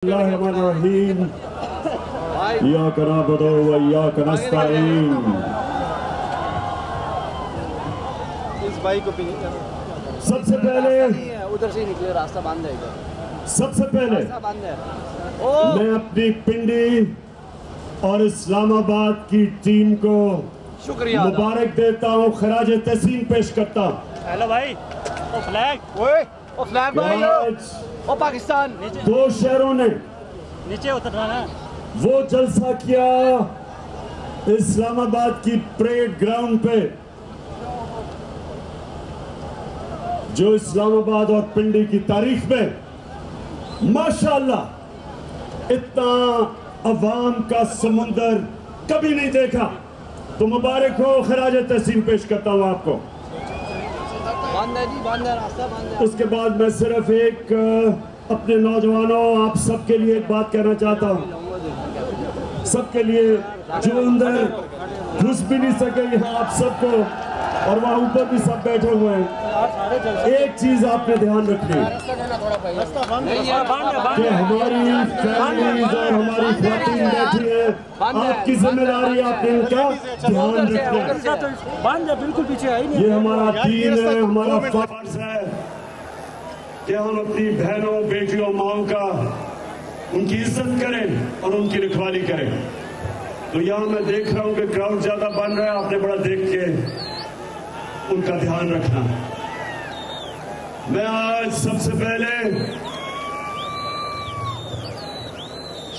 Bismillahirrahmanirrahim. Iyyaka na'budu wa iyyaka nasta'in. इस भाई को सबसे पहले उधर से निकले, रास्ता बंद है इधर, सबसे पहले रास्ता बंद है। मैं अपनी पिंडी और इस्लामाबाद की टीम को शुक्रिया मुबारक देता हूँ, खराज तहसीन पेश करता हूँ। हेलो भाई, ओ फ्लैग, ओए ओ फ्लैग भाई, आज ओ पाकिस्तान। दो शहरों ने नीचे उतरना ना। वो जलसा किया इस्लामाबाद की परेड ग्राउंड पे, जो इस्लामाबाद और पिंडी की तारीख में माशाअल्लाह इतना अवाम का समुंदर कभी नहीं देखा। तो मुबारक हो, खराज तहसीन पेश करता हूँ आपको। बंद है जी, बंद है, रास्ता बंद है। उसके बाद मैं सिर्फ एक अपने नौजवानों आप सबके लिए एक बात कहना चाहता हूँ, सबके लिए जो अंदर घुस भी नहीं सके यहाँ आप सबको, और वहाँ ऊपर भी सब बैठे हुए हैं, एक चीज आपने ध्यान रखनी है कि हमारी फैमिलीज और हमारी ख्वातीन बैठी है, आपकी जिम्मेदारी आपने इनका ध्यान रखना है। बंद है, बिल्कुल पीछे आई नहीं। ये हमारा दीन है, हमारा फर्ज है कि हम अपनी बहनों, बेटियों, माओं का उनकी इज्जत करें और उनकी रखवाली करें। तो यहाँ मैं देख रहा हूँ कि क्राउड ज्यादा बन रहा है, आपने बड़ा देख के उनका ध्यान रखना। मैं आज सबसे पहले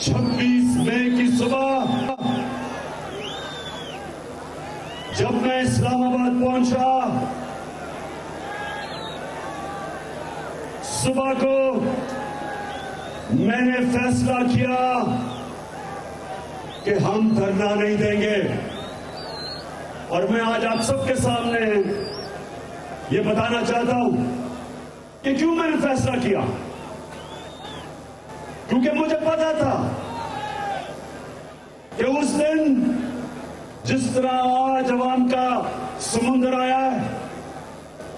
26 मई की सुबह जब मैं इस्लामाबाद पहुंचा, सुबह को मैंने फैसला किया कि हम धरना नहीं देंगे। और मैं आज आप सबके सामने ये बताना चाहता हूं कि क्यों मैंने फैसला किया। क्योंकि मुझे पता था कि उस दिन जिस तरह आज अवाम का समुंदर आया है,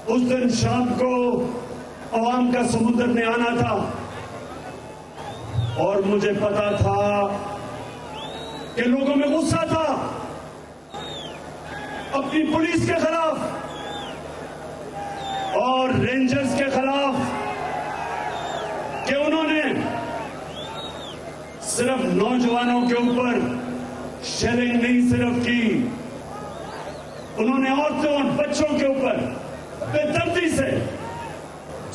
उस दिन शाम को अवाम का समुंदर ने आना था। और मुझे पता था कि लोगों में गुस्सा था अपनी पुलिस के खिलाफ और रेंजर्स के खिलाफ, कि उन्होंने सिर्फ नौजवानों के ऊपर शेलिंग नहीं सिर्फ की, उन्होंने औरतों और बच्चों के ऊपर बेदर्दी से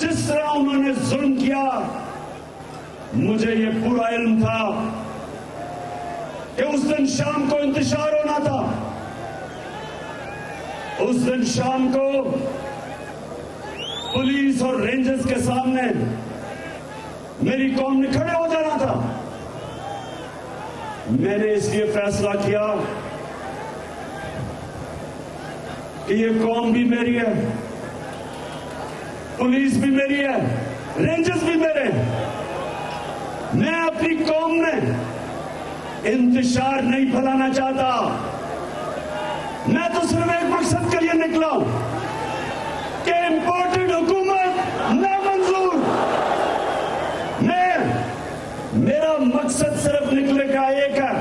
जिस तरह उन्होंने जुल्म किया, मुझे ये पूरा इल्म था कि उस दिन शाम को इंतशार होना था। उस दिन शाम को पुलिस और रेंजर्स के सामने मेरी कौम ने खड़े हो जाना था। मैंने इसलिए फैसला किया कि ये कौम भी मेरी है, पुलिस भी मेरी है, रेंजर्स भी मेरे हैं। मैं अपनी कौम में इंतशार नहीं फैलाना चाहता। मैं तो सिर्फ एक मकसद के लिए निकला हूं कि इंपोर्टेड हुकूमत नामंजूर। मेरा मकसद सिर्फ निकले का एक है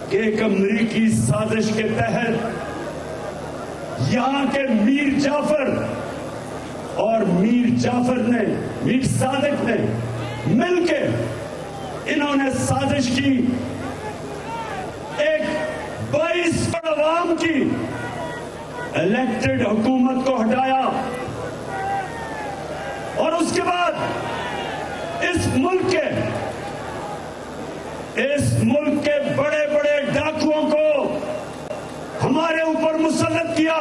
कि एक अमरीकी साजिश के तहत यहां के मीर जाफर और मीर सादिक ने मिलके इन्होंने साजिश की, एक 22 अवाम की इलेक्टेड हुकूमत को हटाया और उसके बाद इस मुल्क के बड़े बड़े डाकुओं को हमारे ऊपर मुसल्लत किया।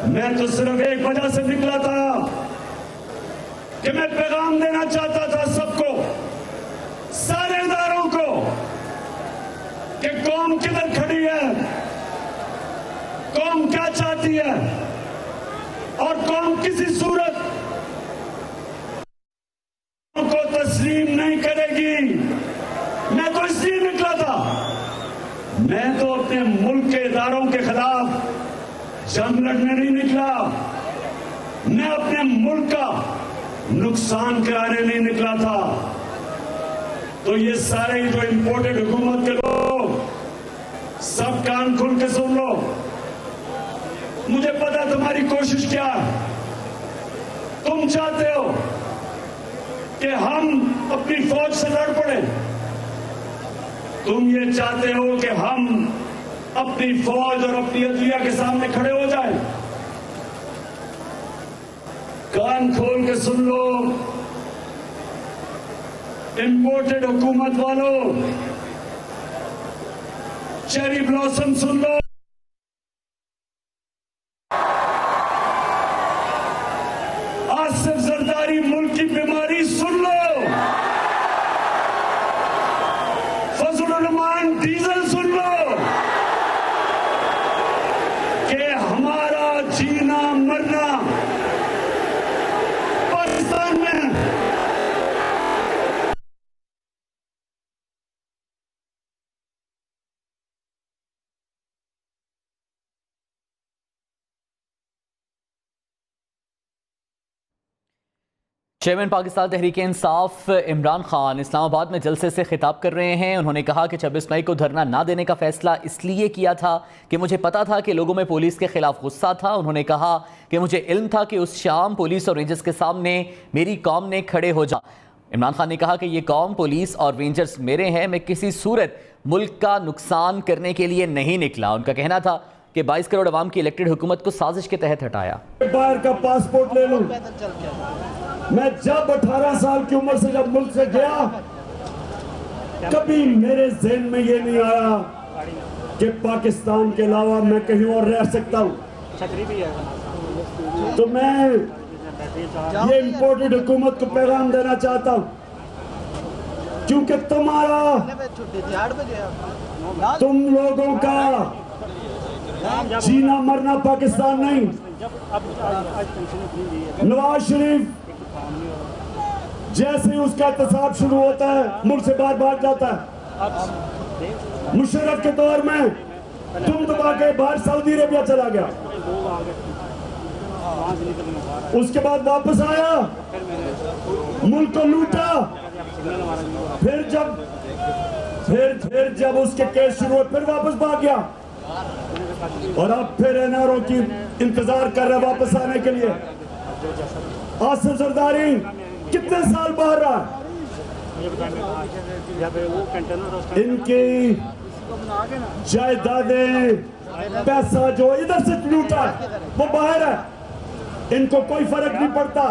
मैं तो सिर्फ एक वजह से निकला था कि मैं पैगाम देना चाहता था सबको, सारे इदारों को, कि कौम किधर खड़ी है, कौम क्या चाहती है, और कौम किसी सूरत को तस्लीम नहीं करेगी। मैं तो इसलिए निकला था, मैं तो अपने मुल्क के इदारों के खिलाफ जंग लड़ने नहीं निकला, मैं अपने मुल्क का नुकसान कराने नहीं निकला था। तो ये सारे जो इंपोर्टेड हुकूमत के लोग सब कान खोल के सुन लो। मुझे पता है तुम्हारी कोशिश क्या है। तुम चाहते हो कि हम अपनी फौज से लड़ पड़े। तुम ये चाहते हो कि हम अपनी फौज और अपनी अदलिया के सामने खड़े हो जाएं। कान खोल के सुन लो इंपोर्टेड हुकूमत वालों, चेरी ब्लॉसम सुन लो। आसिफ जरदारी मुल्क की बीमारी सुन लो। फजल रहमान डीजल सुन लो कि हमारा जीना मरना पाकिस्तान में। चेयरमैन पाकिस्तान तहरीक इंसाफ इमरान खान इस्लामाबाद में जलसे से खिताब कर रहे हैं। उन्होंने कहा कि 26 मई को धरना ना देने का फैसला इसलिए किया था कि मुझे पता था कि लोगों में पुलिस के खिलाफ गुस्सा था। उन्होंने कहा कि मुझे इल्म था कि उस शाम पुलिस और रेंजर्स के सामने मेरी कौम ने खड़े हो जा। इमरान खान ने कहा कि ये कौम, पुलिस और रेंजर्स मेरे हैं। मैं किसी सूरत मुल्क का नुकसान करने के लिए नहीं निकला। उनका कहना था कि 22 करोड़ अवाम की इलेक्टेड हुकूमत को साजिश के तहत हटाया। बाहर का पासपोर्ट ले लूं। मैं जब 18 साल की उम्र से जब मुल्क से गया, कभी मेरे ज़हन में ये नहीं आया कि पाकिस्तान के अलावा मैं कहीं और रह सकता हूँ। तो मैं ये इंपोर्टेड हुकूमत को पैगाम देना चाहता हूँ, क्योंकि तुम लोगों का जीना मरना पाकिस्तान नहीं। नवाज शरीफ जैसे ही उसका एहतसाब शुरू होता है मुल्क से बाहर भाग जाता है। मुशर्रफ के दौर में तुम दबा के बाहर सऊदी अरेबिया चला गया, उसके बाद वापस आया, मुल्क को लूटा। फिर जब उसके केस शुरू हुए फिर वापस भाग गया, और अब फिर एनआरओ की इंतजार कर रहा वापस आने के लिए। आसिफ जरदारी कितने साल बाहर रहा? इनकी जायदादें, पैसा जो इधर से लूटा वो बाहर है। इनको कोई फर्क नहीं पड़ता,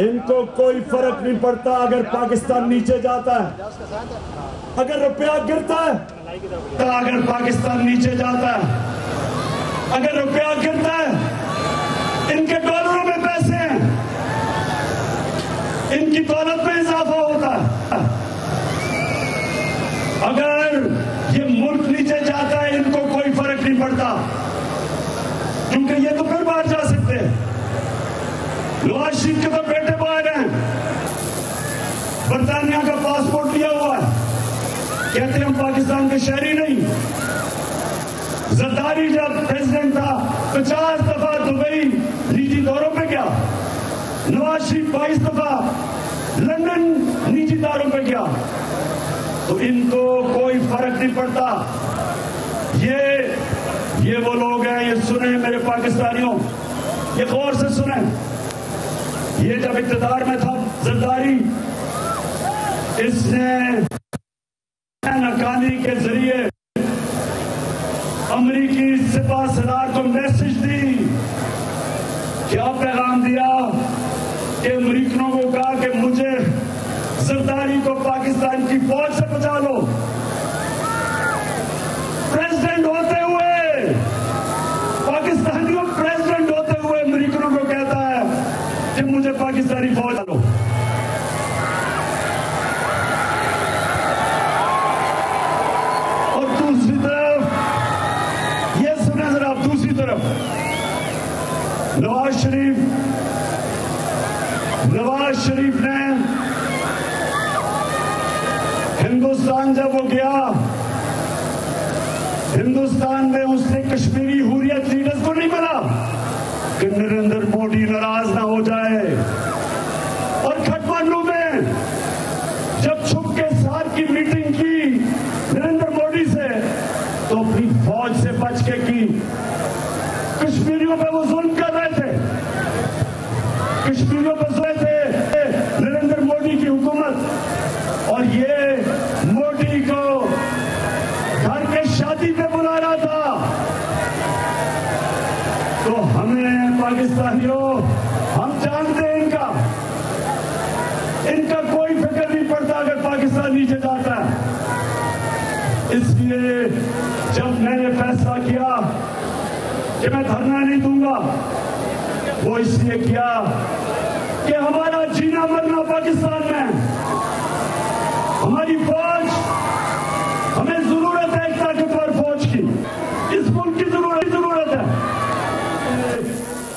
इनको कोई फर्क नहीं पड़ता अगर पाकिस्तान नीचे जाता है, अगर रुपया गिरता है, अगर पाकिस्तान नीचे जाता है, अगर रुपया गिरता है, इनके डॉलरों में पैसे हैं, इनकी दौलत में इजाफा होता है। अगर ये मुल्क नीचे जाता है इनको कोई फर्क नहीं पड़ता, क्योंकि ये तो फिर बाहर जा सकते हैं। नवाज शरीफ के तो बेटे बाहर हैं, बरतानिया का पासपोर्ट लिया हुआ है, कहते हैं हम पाकिस्तान के शहरी नहीं। जरदारी जब प्रेसिडेंट था 50 दफा दुबई निजी दौरों पे गया। नवाज शरीफ 22 दफा लंदन निजी दौरों पे गया। तो इनको कोई फर्क नहीं पड़ता। ये वो लोग हैं, ये सुने मेरे पाकिस्तानियों, ये गौर से सुने। ये जब इक़्तिदार में था जरदारी, इसने नकानी के जरिए अमरीकी सिपह सलार को मैसेज दी, क्या पैगाम दिया कि अमरीकनों को कहा कि मुझे जरदारी को पाकिस्तान की फौज से बचा लो। प्रेसिडेंट होते हुए, पाकिस्तानियों प्रेसिडेंट होते हुए अमरीकनों को कहता है कि मुझे पाकिस्तानी फौज लो। और दूसरी तरफ ये सुना जरा, दूसरी तरफ नवाज शरीफ ने हिंदुस्तान जब वो गया, हिंदुस्तान में उसने कश्मीरी हुर्रियत लीडर्स को नहीं मिला कि नरेंद्र मोदी नाराज ना हो जाए पाकिस्तानियों, हम जानते हैं इनका कोई फिक्र नहीं पड़ता अगर पाकिस्तान नीचे जाता है। इसलिए जब मैंने फैसला किया कि मैं धरना नहीं दूंगा, वो इसलिए किया कि हमारा जीना मरना पाकिस्तान में, हमारी फौज, हमें जरूरत है एक ताकतवर फौज की, इस मुल्क की जरूरत है।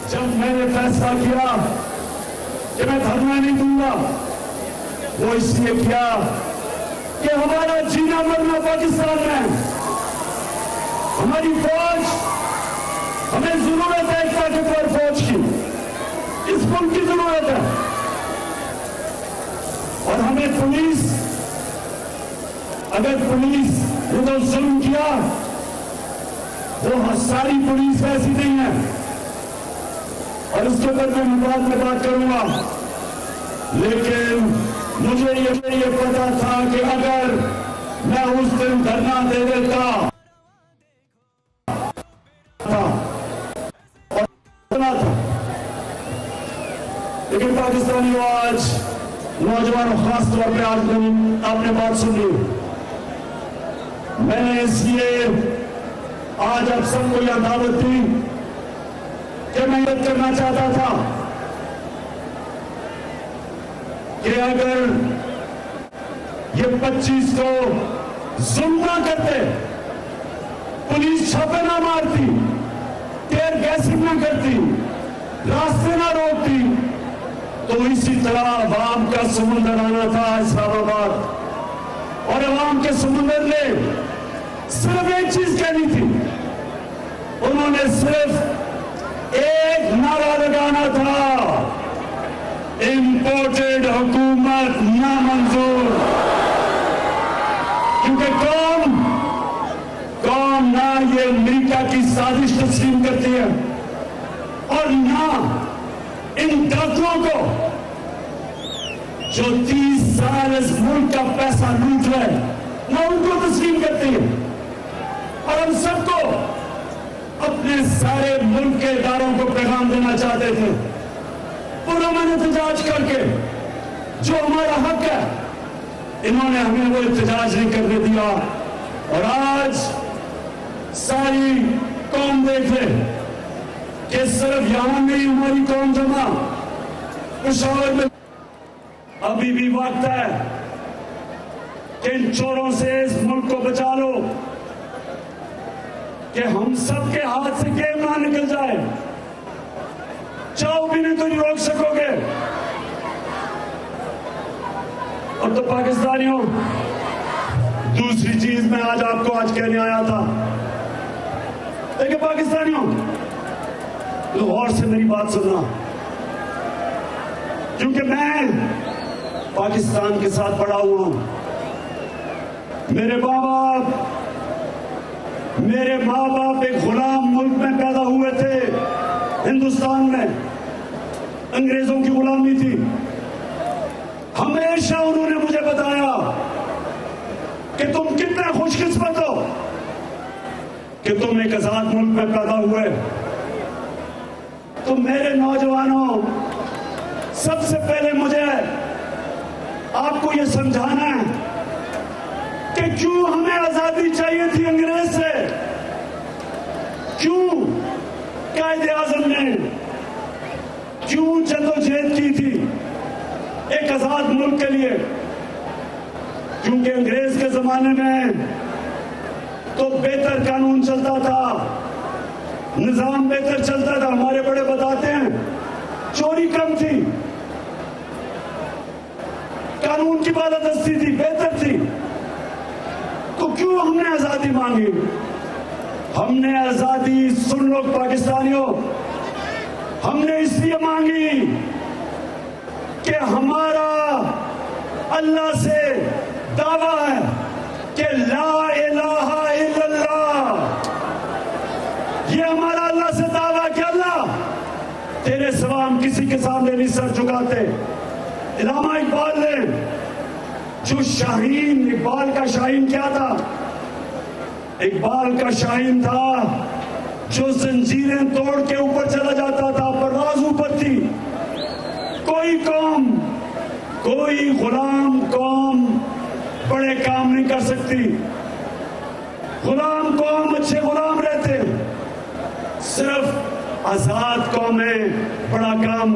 जब मैंने फैसला किया कि मैं धरना नहीं दूंगा, वो इसलिए किया कि हमारा जीना मरना पाकिस्तान में, हमारी फौज, हमें जरूरत है एक ताकतवर फौज की, इस मुल्क की जरूरत है। और हमें पुलिस, अगर पुलिस ने तो जुल्म किया, वो सारी पुलिस वैसी नहीं है, और इसके ऊपर मैं बाद में बात करूंगा। लेकिन मुझे ये पता था कि अगर मैं उस दिन धरना दे देता था, लेकिन पाकिस्तानी आज नौजवानों, खास तौर पे आज आपने बात सुनी, मैंने इसलिए आज आप सबको यह दावत दी कि मैं मदद करना चाहता था कि अगर ये 25 को जुल्म ना करते, पुलिस छापे ना मारती, टेयर गैसिंग ना करती, रास्ते ना रोकती, तो इसी तरह अवाम का समुंदर आना था इस्लामाबाद, और अवाम के समुंदर ने सिर्फ एक चीज कहनी थी, उन्होंने सिर्फ एक नारा लगाना था, इंपोर्टेड हुकूमत नामंजूर। क्योंकि कौम ना ये अमेरिका की साजिश तस्लीम करती है, और ना इन डाकुओं को जो 30 साल इस मुल्क का पैसा लूट रहे, ना उनको तस्लीम करती है। और हम सबको अपने सारे मुल्क के इदारों को पैगाम देना चाहते थे, पुरअमन एहतजाज करके जो हमारा हक है, इन्होंने हमें वो एहतजाज नहीं करने दिया। और आज सारी कौम देख ले कि सिर्फ यहां नहीं हमारी कौम जमा, पेशावर में अभी भी वक्त है कि इन चोरों से इस मुल्क को बचा लो, कि हम सबके हाथ से गेम ना निकल जाए। चाहो भी नहीं तो नहीं रोक सकोगे। और तो पाकिस्तानियों, दूसरी चीज मैं आज आपको कहने आया था, देखिए पाकिस्तानियों, तो गौर से मेरी बात सुनना, क्योंकि मैं पाकिस्तान के साथ पड़ा हुआ हूं। मेरे माँ बाप एक गुलाम मुल्क में पैदा हुए थे, हिंदुस्तान में अंग्रेजों की गुलामी थी। हमेशा उन्होंने मुझे बताया कि तुम कितने खुशकिस्मत हो कि तुम एक आजाद मुल्क में पैदा हुए। तो मेरे नौजवानों, सबसे पहले मुझे आपको यह समझाना है कि क्यों हमें आजादी चाहिए थी अंग्रेज से, क्यों कायदे आजम ने क्यों जद्दोजहद की थी एक आजाद मुल्क के लिए। क्योंकि अंग्रेज के जमाने में तो बेहतर कानून चलता था, निजाम बेहतर चलता था। हमारे बड़े बताते हैं चोरी कम थी, कानून की बालादस्ती थी, बेहतर थी। तो क्यों हमने आजादी मांगी? हमने आजादी, सुन लो पाकिस्तानियों, हमने इसलिए मांगी कि हमारा अल्लाह से दावा है कि ला इलाहा इल्लल्लाह। ये हमारा अल्लाह से दावा है कि अल्लाह तेरे सिवा हम किसी के सामने नहीं सर झुकाते। इलामा इकबाल ने जो शाहीन, इकबाल का शाहीन क्या था? इकबाल का शाहीन था जो जंजीरें तोड़ के ऊपर चला जाता था, पर کوئی غلام قوم بڑے کام نہیں کر سکتی. غلام قوم اچھے غلام رہتے ہیں. صرف آزاد قومیں بڑا کام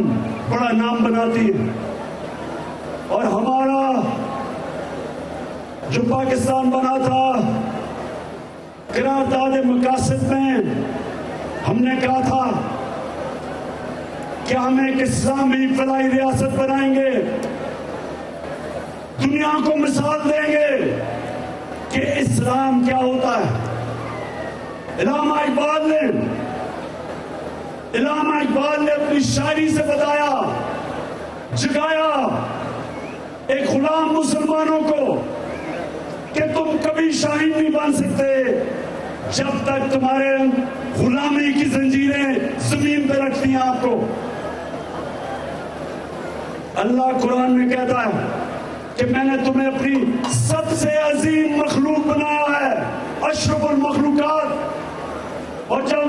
بڑا نام بناتی ہیں. اور ہمارا جو پاکستان بنا تھا قرارداد مقاصد میں ہم نے کہا تھا کہ ہم ایک اسلامی فلاحی ریاست بنائیں گے, دنیا کو مثال دیں گے کہ اسلام کیا ہوتا ہے. علامہ اقبال نے اپنی شاعری سے بتایا, جگایا ایک غلام مسلمانوں کو کہ تم کبھی شاہین نہیں بن سکتے جب تک تمہارے غلامی کی زنجیریں زمین پہ رکھتی ہیں آپ کو. اللہ قرآن میں کہتا ہے کہ میں نے تمہیں اپنی سب سے عظیم مخلوق بنایا ہے, اشرف المخلوقات. اور جب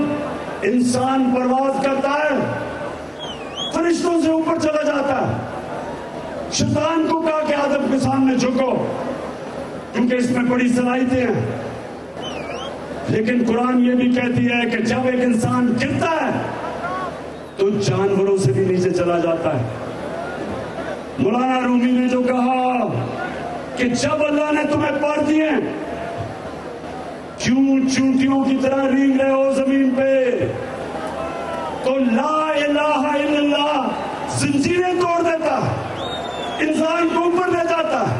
انسان پرواز کرتا ہے فرشتوں سے اوپر چلا جاتا ہے. شیطان کو کہا کہ آدم کے سامنے جھکو کیونکہ اس میں بڑی صلاحیتیں ہیں. لیکن قرآن یہ بھی کہتی ہے کہ جب ایک انسان گرتا ہے تو جانوروں سے بھی نیچے چلا جاتا ہے. مولانا رومی نے جو کہا کہ جب اللہ نے تمہیں پار دیے کیوں چونٹیوں کی طرح رینگ رہے ہو زمین پہ, تو لا الہ الا اللہ زنجیریں توڑ دیتا ہے, انسان کو اوپر لے جاتا ہے,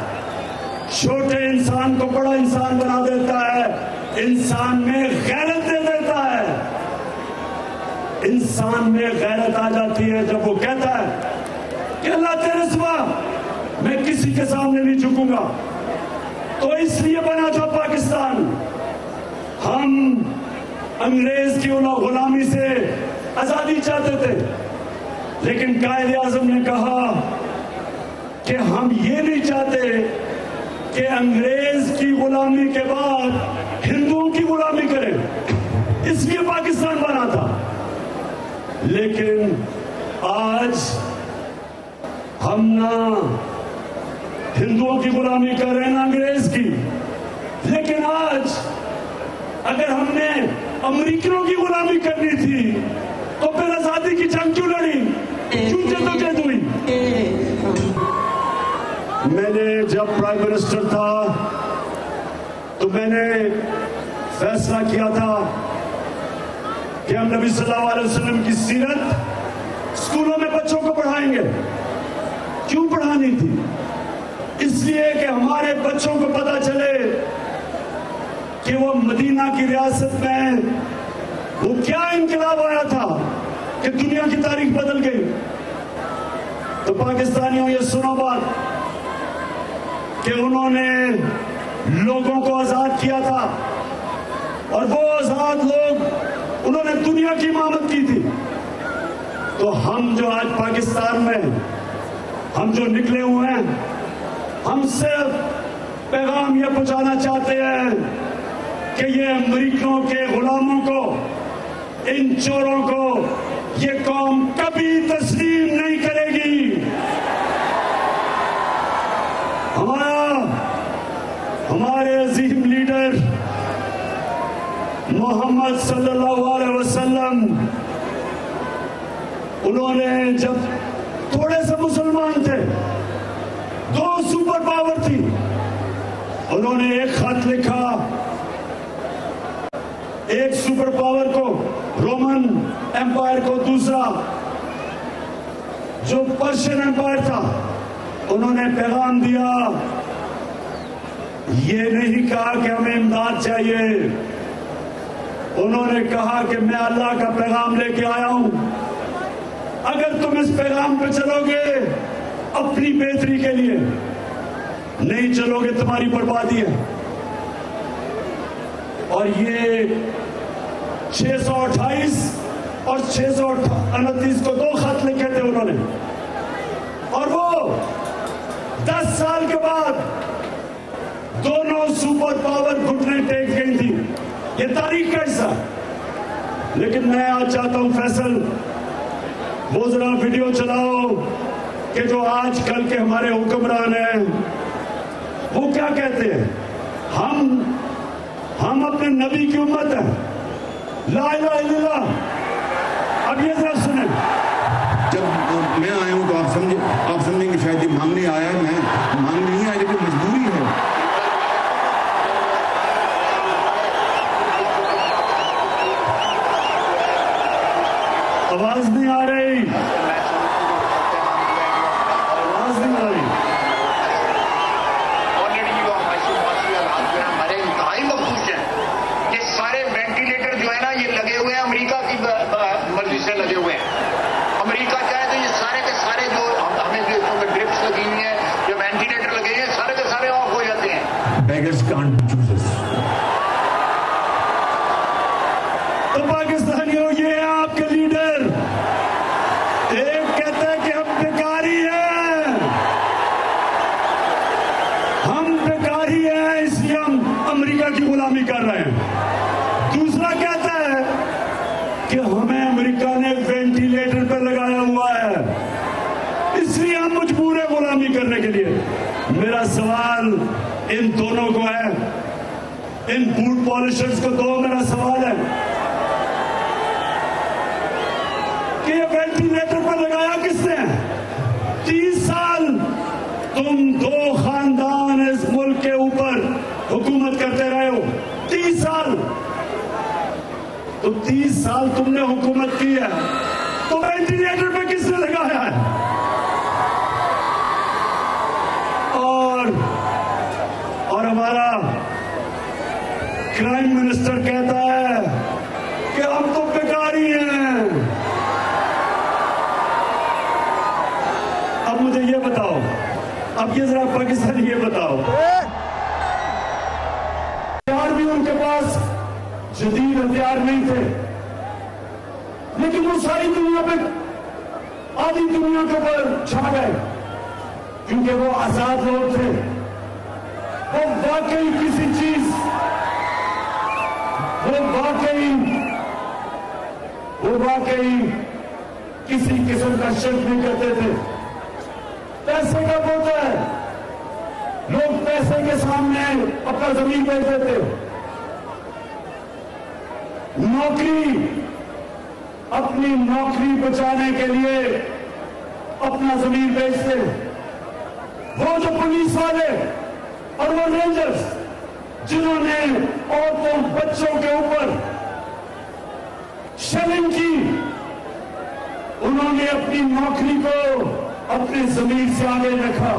چھوٹے انسان کو بڑا انسان بنا دیتا ہے, انسان میں غیرت دے دیتا ہے. انسان میں غیرت آ جاتی ہے جب وہ کہتا ہے کہ اللہ تیرے سوا میں کسی کے سامنے نہیں جھکوں گا. تو اس لیے بنا تھا پاکستان. ہم انگریز کی غلامی سے آزادی چاہتے تھے, لیکن قائد اعظم نے کہا کہ ہم یہ نہیں چاہتے کہ انگریز کی غلامی کے بعد ہندوؤں کی غلامی کریں, اس لیے پاکستان بنا تھا. لیکن آج ہم نہ ہندوؤں کی غلامی کر رہے ہیں نہ انگریز کی. لیکن آج اگر ہم نے امریکنوں کی غلامی کرنی تھی تو پھر آزادی کی جنگ کیوں لڑی, کیوں جدوجہد ہوئی. میں نے جب پرائم منسٹر تھا تو میں نے فیصلہ کیا تھا کہ ہم نبی صلی اللہ علیہ وسلم کی سیرت اسکولوں میں بچوں کو پڑھائیں گے. کیوں پڑھانی تھی؟ اس لیے کہ ہمارے بچوں کو پتا چلے کہ وہ مدینہ کی ریاست میں وہ کیا انقلاب آیا تھا کہ دنیا کی تاریخ بدل گئی. تو پاکستانیوں یہ سنو بات کہ انہوں نے لوگوں کو آزاد کیا تھا, اور وہ آزاد لوگ انہوں نے دنیا کی امامت کی تھی. تو ہم جو آج پاکستان میں ہم جو نکلے ہوئے ہیں, ہم صرف پیغام یہ پہنچانا چاہتے ہیں کہ یہ امریکنوں کے غلاموں کو, ان چوروں کو یہ قوم کبھی تسلیم نہیں کرے گی. ہمارے عظیم لیڈر محمد صلی اللہ علیہ وسلم, انہوں نے جب تھوڑے سے مسلمان تھے, 2 سپر پاور تھی, انہوں نے ایک خط لکھا ایک سپر پاور کو, رومن ایمپائر کو, دوسرا جو پرشین ایمپائر تھا, انہوں نے پیغام دیا. یہ نہیں کہا کہ ہمیں امداد چاہیے, انہوں نے کہا کہ میں اللہ کا پیغام لے کے آیا ہوں, اگر تم اس پیغام پہ چلو گے اپنی بہتری کے لیے, نہیں چلو گے تمہاری بربادی ہے. اور یہ 628 اور 629 کو 2 خط لکھے تھے انہوں نے, اور وہ 10 سال کے بعد دونوں سپر پاور گھٹنے ٹیک گئی تھی. یہ تاریخ کا حصہ. لیکن میں آج چاہتا ہوں فیصل, وہ ذرا ویڈیو چلاؤ کہ جو آج کل کے ہمارے حکمران ہیں وہ کیا کہتے ہیں؟ ہم اپنے نبی کی امت ہیں، لا الہ الا اللہ۔ اب یہ ذرا سنیں، جب میں آیا ہوں تو آپ سمجھیں کہ شاید یہ مانگنے آیا ہے، میں مانگنے نہیں آیا لیکن مجبوری ہے۔ آواز نہیں آ رہی، آواز نہیں آ رہی۔ آلریڈی جو معاشی حالات جو ہے ہمارے انتہائی مخصوص ہیں، یہ سارے وینٹیلیٹر جو ہے نا یہ لگے ہوئے ہیں، امریکہ کی مرضی سے لگے ہوئے ہیں۔ امریکہ چاہے تو یہ سارے کے سارے جو ہمیں جو ڈرپس لگی ہوئی ہیں، جو وینٹیلیٹر لگے ہیں، سارے کے سارے آف ہو جاتے ہیں۔ Beggars can't choose us۔ تو پاکستانیوں، یہ ہے آپ کے لیڈر، ایک کہتا ہے کہ ہم بیکاری ہیں، ہم بیکاری ہیں اس لیے ہم امریکہ کی غلامی کر رہے ہیں۔ دوسرا کہتا ہے کہ ہمیں امریکہ نے وینٹیلیٹر پہ لگایا ہوا ہے اس لیے ہم مجبور ہیں غلامی کرنے کے لیے۔ میرا سوال ان دونوں کو ہے، ان بوٹ پالشرز کو دو، میرا سوال ہے کہ یہ وینٹیلیٹر پر لگایا کس نے؟ 30 سال تم دو خاندان اس ملک کے اوپر حکومت کرتے رہے ہو، 30 سال، تو 30 سال تم نے حکومت کی ہے، تو وینٹیلیٹر پہ کس نے لگایا ہے؟ اور ہمارا کرائم منسٹر کہتا ہے کہ ہم تو بیکاری ہیں۔ اب مجھے یہ بتاؤ، اب یہ ذرا پاکستانی یہ بتاؤ، ہتھیار بھی ان کے پاس جدید ہتھیار نہیں تھے، لیکن وہ ساری دنیا پہ آدھی دنیا کے اوپر چھا گئے کیونکہ وہ آزاد لوگ تھے۔ وہ واقعی کسی چیز، وہ واقعی کسی قسم کا شرک نہیں کرتے تھے۔ پیسے کا ہوتا ہے، لوگ پیسے کے سامنے اپنا زمین بیچ دیتے، اپنی نوکری بچانے کے لیے اپنا زمین بیچتے۔ وہ جو پولیس والے اور وہ رینجرز جنہوں نے عورتوں بچوں کے اوپر شیلنگ کی، انہوں نے اپنی نوکری کو اپنے ضمیر سے آگے رکھا۔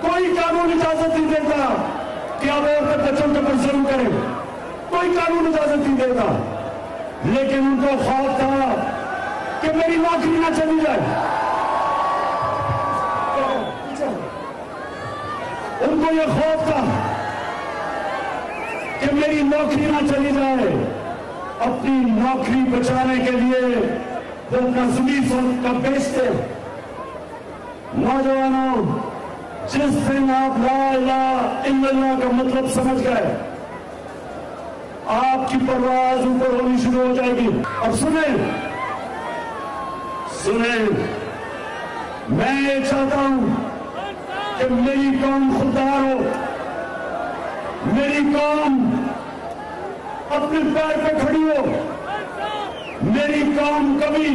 کوئی قانون اجازت نہیں دیتا کہ اب عورتیں بچوں کے اوپر ظلم کریں، کوئی قانون اجازت نہیں دیتا، لیکن ان کو خوف تھا کہ میری نوکری نہ چلی جائے، ان کو یہ خوف تھا کہ میری نوکری نہ چلی جائے۔ اپنی نوکری بچانے کے لیے وہ اپنا زمین کا بیچتے۔ نوجوانوں، جس دن آپ لا الہ الا اللہ کا مطلب سمجھ گئے، آپ کی پرواز اوپر ہونی شروع ہو جائے گی۔ اب سنیں، میں یہ چاہتا ہوں کہ میری قوم خوددار ہو، میری قوم اپنے پیر پہ کھڑی ہو، میری قوم کبھی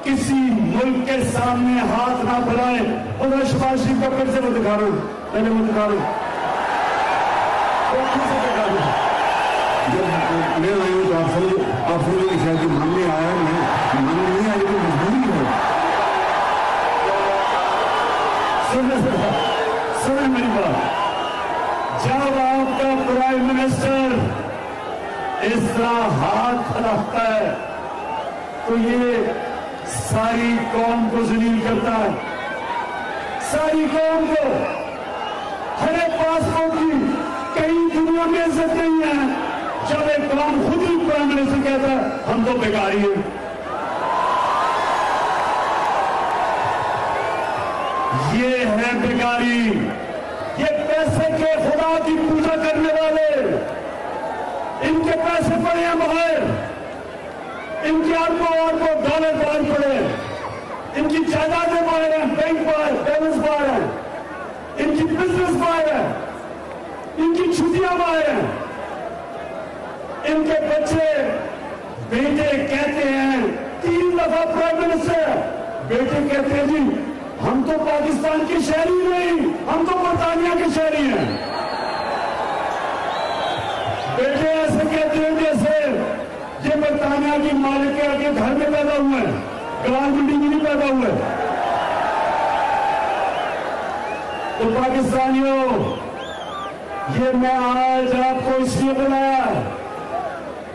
کسی ملک کے سامنے ہاتھ نہ پھیلائے۔ اور میں شہباز شریف کا پھر سے میں دکھا رہا ہوں، جب میں آیا ہوں تو آپ سمجھیں کہ شاید یہ مانگنے آیا ہے، میں مانگنے نہیں آیا لیکن مجبوری ہے۔ سنیں میری بات، جب آپ کا پرائم منسٹر اس طرح ہاتھ رکھتا ہے تو یہ ساری قوم کو ذلیل کرتا ہے، ساری قوم کو۔ ہر ایک پاسپورٹ کی کہیں دنیا میں عزت نہیں ہے جب ایک قوم خود ہی پرائم منسٹر کہتا ہے ہم تو بیکاری ہیں۔ یہ ہے بیکاری، یہ پیسے کے خدا کی پوجا کرنے والے، ان کے پیسے پڑے ہیں باہر، ان کے اربوں ڈالر باہر پڑے، ان کی جائیدادیں باہر ہیں, بینک باہر, بیلنس باہر ہیں, ان کی بزنس باہر ہے, ان کی چھٹیاں باہر ہیں. ان کے بچے بیٹے کہتے ہیں 3 دفعہ پرائم منسٹر, بیٹے کہتے ہیں جی ہم تو پاکستان کے شہری نہیں, ہم تو برطانیہ کے شہری ہیں. بیٹے ایسے کہتے ہیں جیسے یہ برطانیہ کی مالک کے آگے گھر میں پیدا ہوئے ہیں, گران بلڈنگ میں نہیں پیدا ہوئے. تو پاکستانیوں, یہ میں آج آپ کو اس لیے بلایا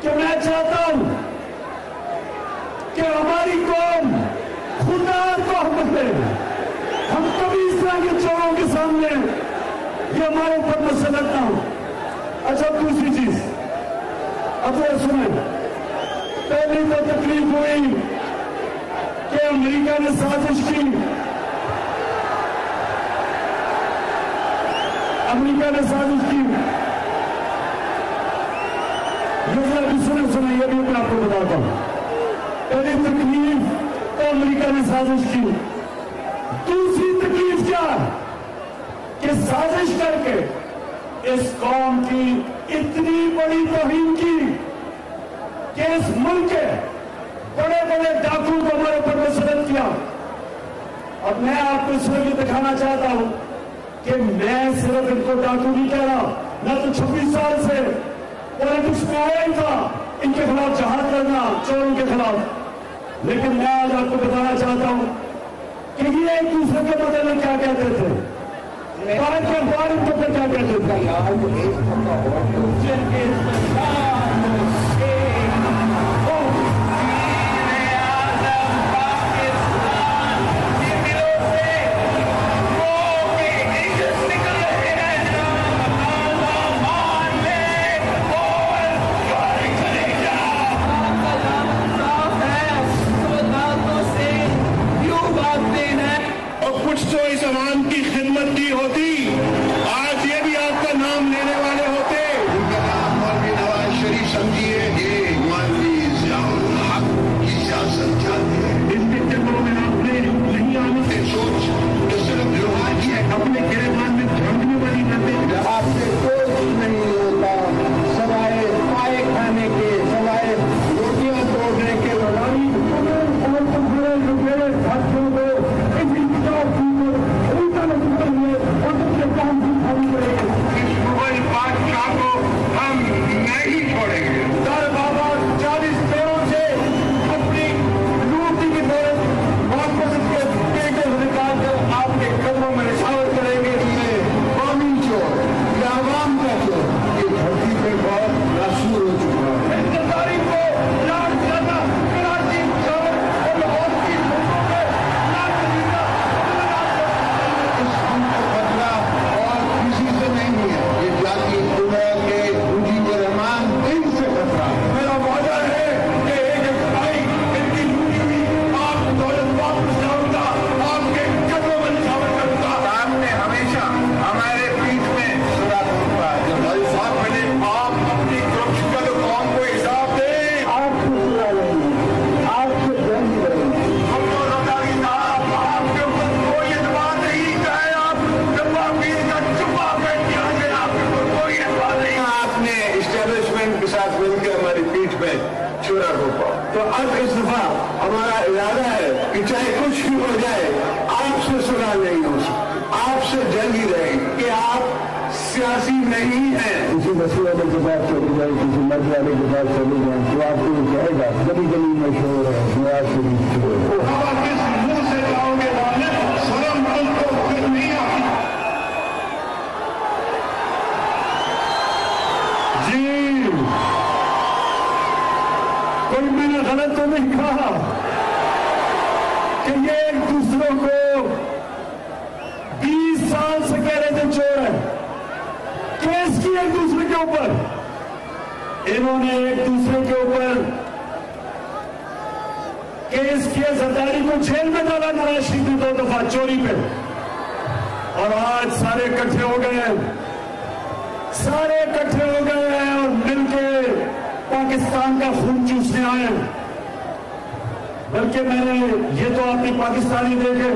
کہ میں چاہتا ہوں کہ ہماری قوم خدا کو حکم دے. ہم کبھی اس طرح کے چوروں کے سامنے یہ ہمارے اوپر مسلط نہ ہو. اچھا دوسری چیز, اب یہ سنیں, پہلی تو تکلیف ہوئی کہ امریکہ نے سازش کی, امریکہ نے سازش کی. یہ سنیں یہ بھی میں آپ کو بتاتا ہوں. پہلی تکلیف تو امریکہ نے سازش کی. دوسری تکلیف کیا کہ سازش کر کے اس قوم کی اتنی بڑی توہین کی کہ اس ملک کے بڑے بڑے ڈاکو کو ہمارے اوپر مسلط کیا. اب میں آپ کو اس لیے دکھانا چاہتا ہوں کہ میں صرف ان کو ڈاکو نہیں کہہ رہا, میں تو 26 سال سے پولیٹکس میں آیا تھا ان کے خلاف جہاد کرنا, چوروں کے خلاف. لیکن میں آج آپ کو بتانا چاہتا ہوں کہ یہ ایک دوسرے کے بارے میں کیا کہتے تھے, بھارت کے اخبار ان کو کیا کہتے تھے. تو اس عوام کی خدمت کی ہوتی, آج یہ بھی آپ کا نام لینے والے ہوتے. مولوی نواز شریف سمجھیے یہ مولوی ضیاء الحق کی سیاست چاہتے ہیں. ان کے جنگوں میں آپ نے نہیں آنے سے سوچ کہ صرف روحانی ہے, اپنے گریبان میں جھانکنے والی نظر آپ سے کوئی نہیں ہوتا سوائے پائے کھانے کے, سوائے روٹیاں توڑنے کے. روانی اور تمہارے لٹیرے ساتھیوں کو بادشاہ کو ہم نہیں چھوڑیں گے. سر بابا 40 پیروں سے اپنی لوٹی کی طرف واپس اس کے پیٹے سے نکال کر آپ کے قدموں میں نشاور کریں گے. قومی چور یا عوام کا چور یہ دھرتی پہ بہت مشہور ہو چکا ہے. اس تاریخ کو لاکھ زیادہ کراچی, شہر اور لاہور کی ملکوں میں لاکھ زیادہ اس ہم کو بدلا اور کسی سے نہیں ہے. یہ جاتی کے مجیب الرحمان دن سے خطرہ. میرا وعدہ ہے کہ ایک بھائی ان کی ڈوٹی ہوئی آپ دولت واپس لاؤں گا, آپ کے قدموں میں نشاور کروں گا. آپ نے ہمیشہ ہمارے پیٹھ میں سراغ ہوگا. جب بھائی صاحب بنے آپ اپنی کرپشن کا تو قوم کو حساب دیں. آپ کو سنا لیں گے, آپ سے جنگ کریں گے. ہم تو رضائی صاحب آپ کے اوپر کوئی اعتبار نہیں, چاہے آپ ڈبا پیر کا چپا بیٹھ کے آگے آپ کے اوپر کوئی اعتبار نہیں. آپ نے اسٹیبلشمنٹ کے ساتھ مل کے ہماری پیٹھ میں چھرا روپا. تو اب اس دفعہ ہمارا ارادہ ہے کہ چاہے کچھ بھی ہو جائے آپ سے سنا نہیں ہو سکتی, آپ سے جنگ ہی رہے گی کہ آپ سیاسی نہیں ہیں. کسی مسئلے والے کے پاس چلی جائے, کسی مرد والے کے پاس چلی جائیں تو آپ کو یہ کہے گا گلی گلی میں شور ہے, نواز شریف شور ہے. ہم کس منہ سے جاؤ گے والد سلم ان کو پھر نہیں آتی. جی کوئی میں نے غلط تو نہیں کہا کہ یہ ایک دوسروں کو 20 سال سے کہہ رہے تھے چور ہے. کیس کی ایک دوسرے کے اوپر, انہوں نے ایک دوسرے کے اوپر کیس کیا. زرداری کو جیل میں ڈالا نواز شریف نے 2 دفعہ چوری پہ, اور آج سارے اکٹھے ہو گئے ہیں, سارے اکٹھے ہو گئے ہیں اور مل کے پاکستان کا خون چوسنے آئے ہیں. بلکہ میں نے یہ تو آپ نے پاکستانی دیکھے،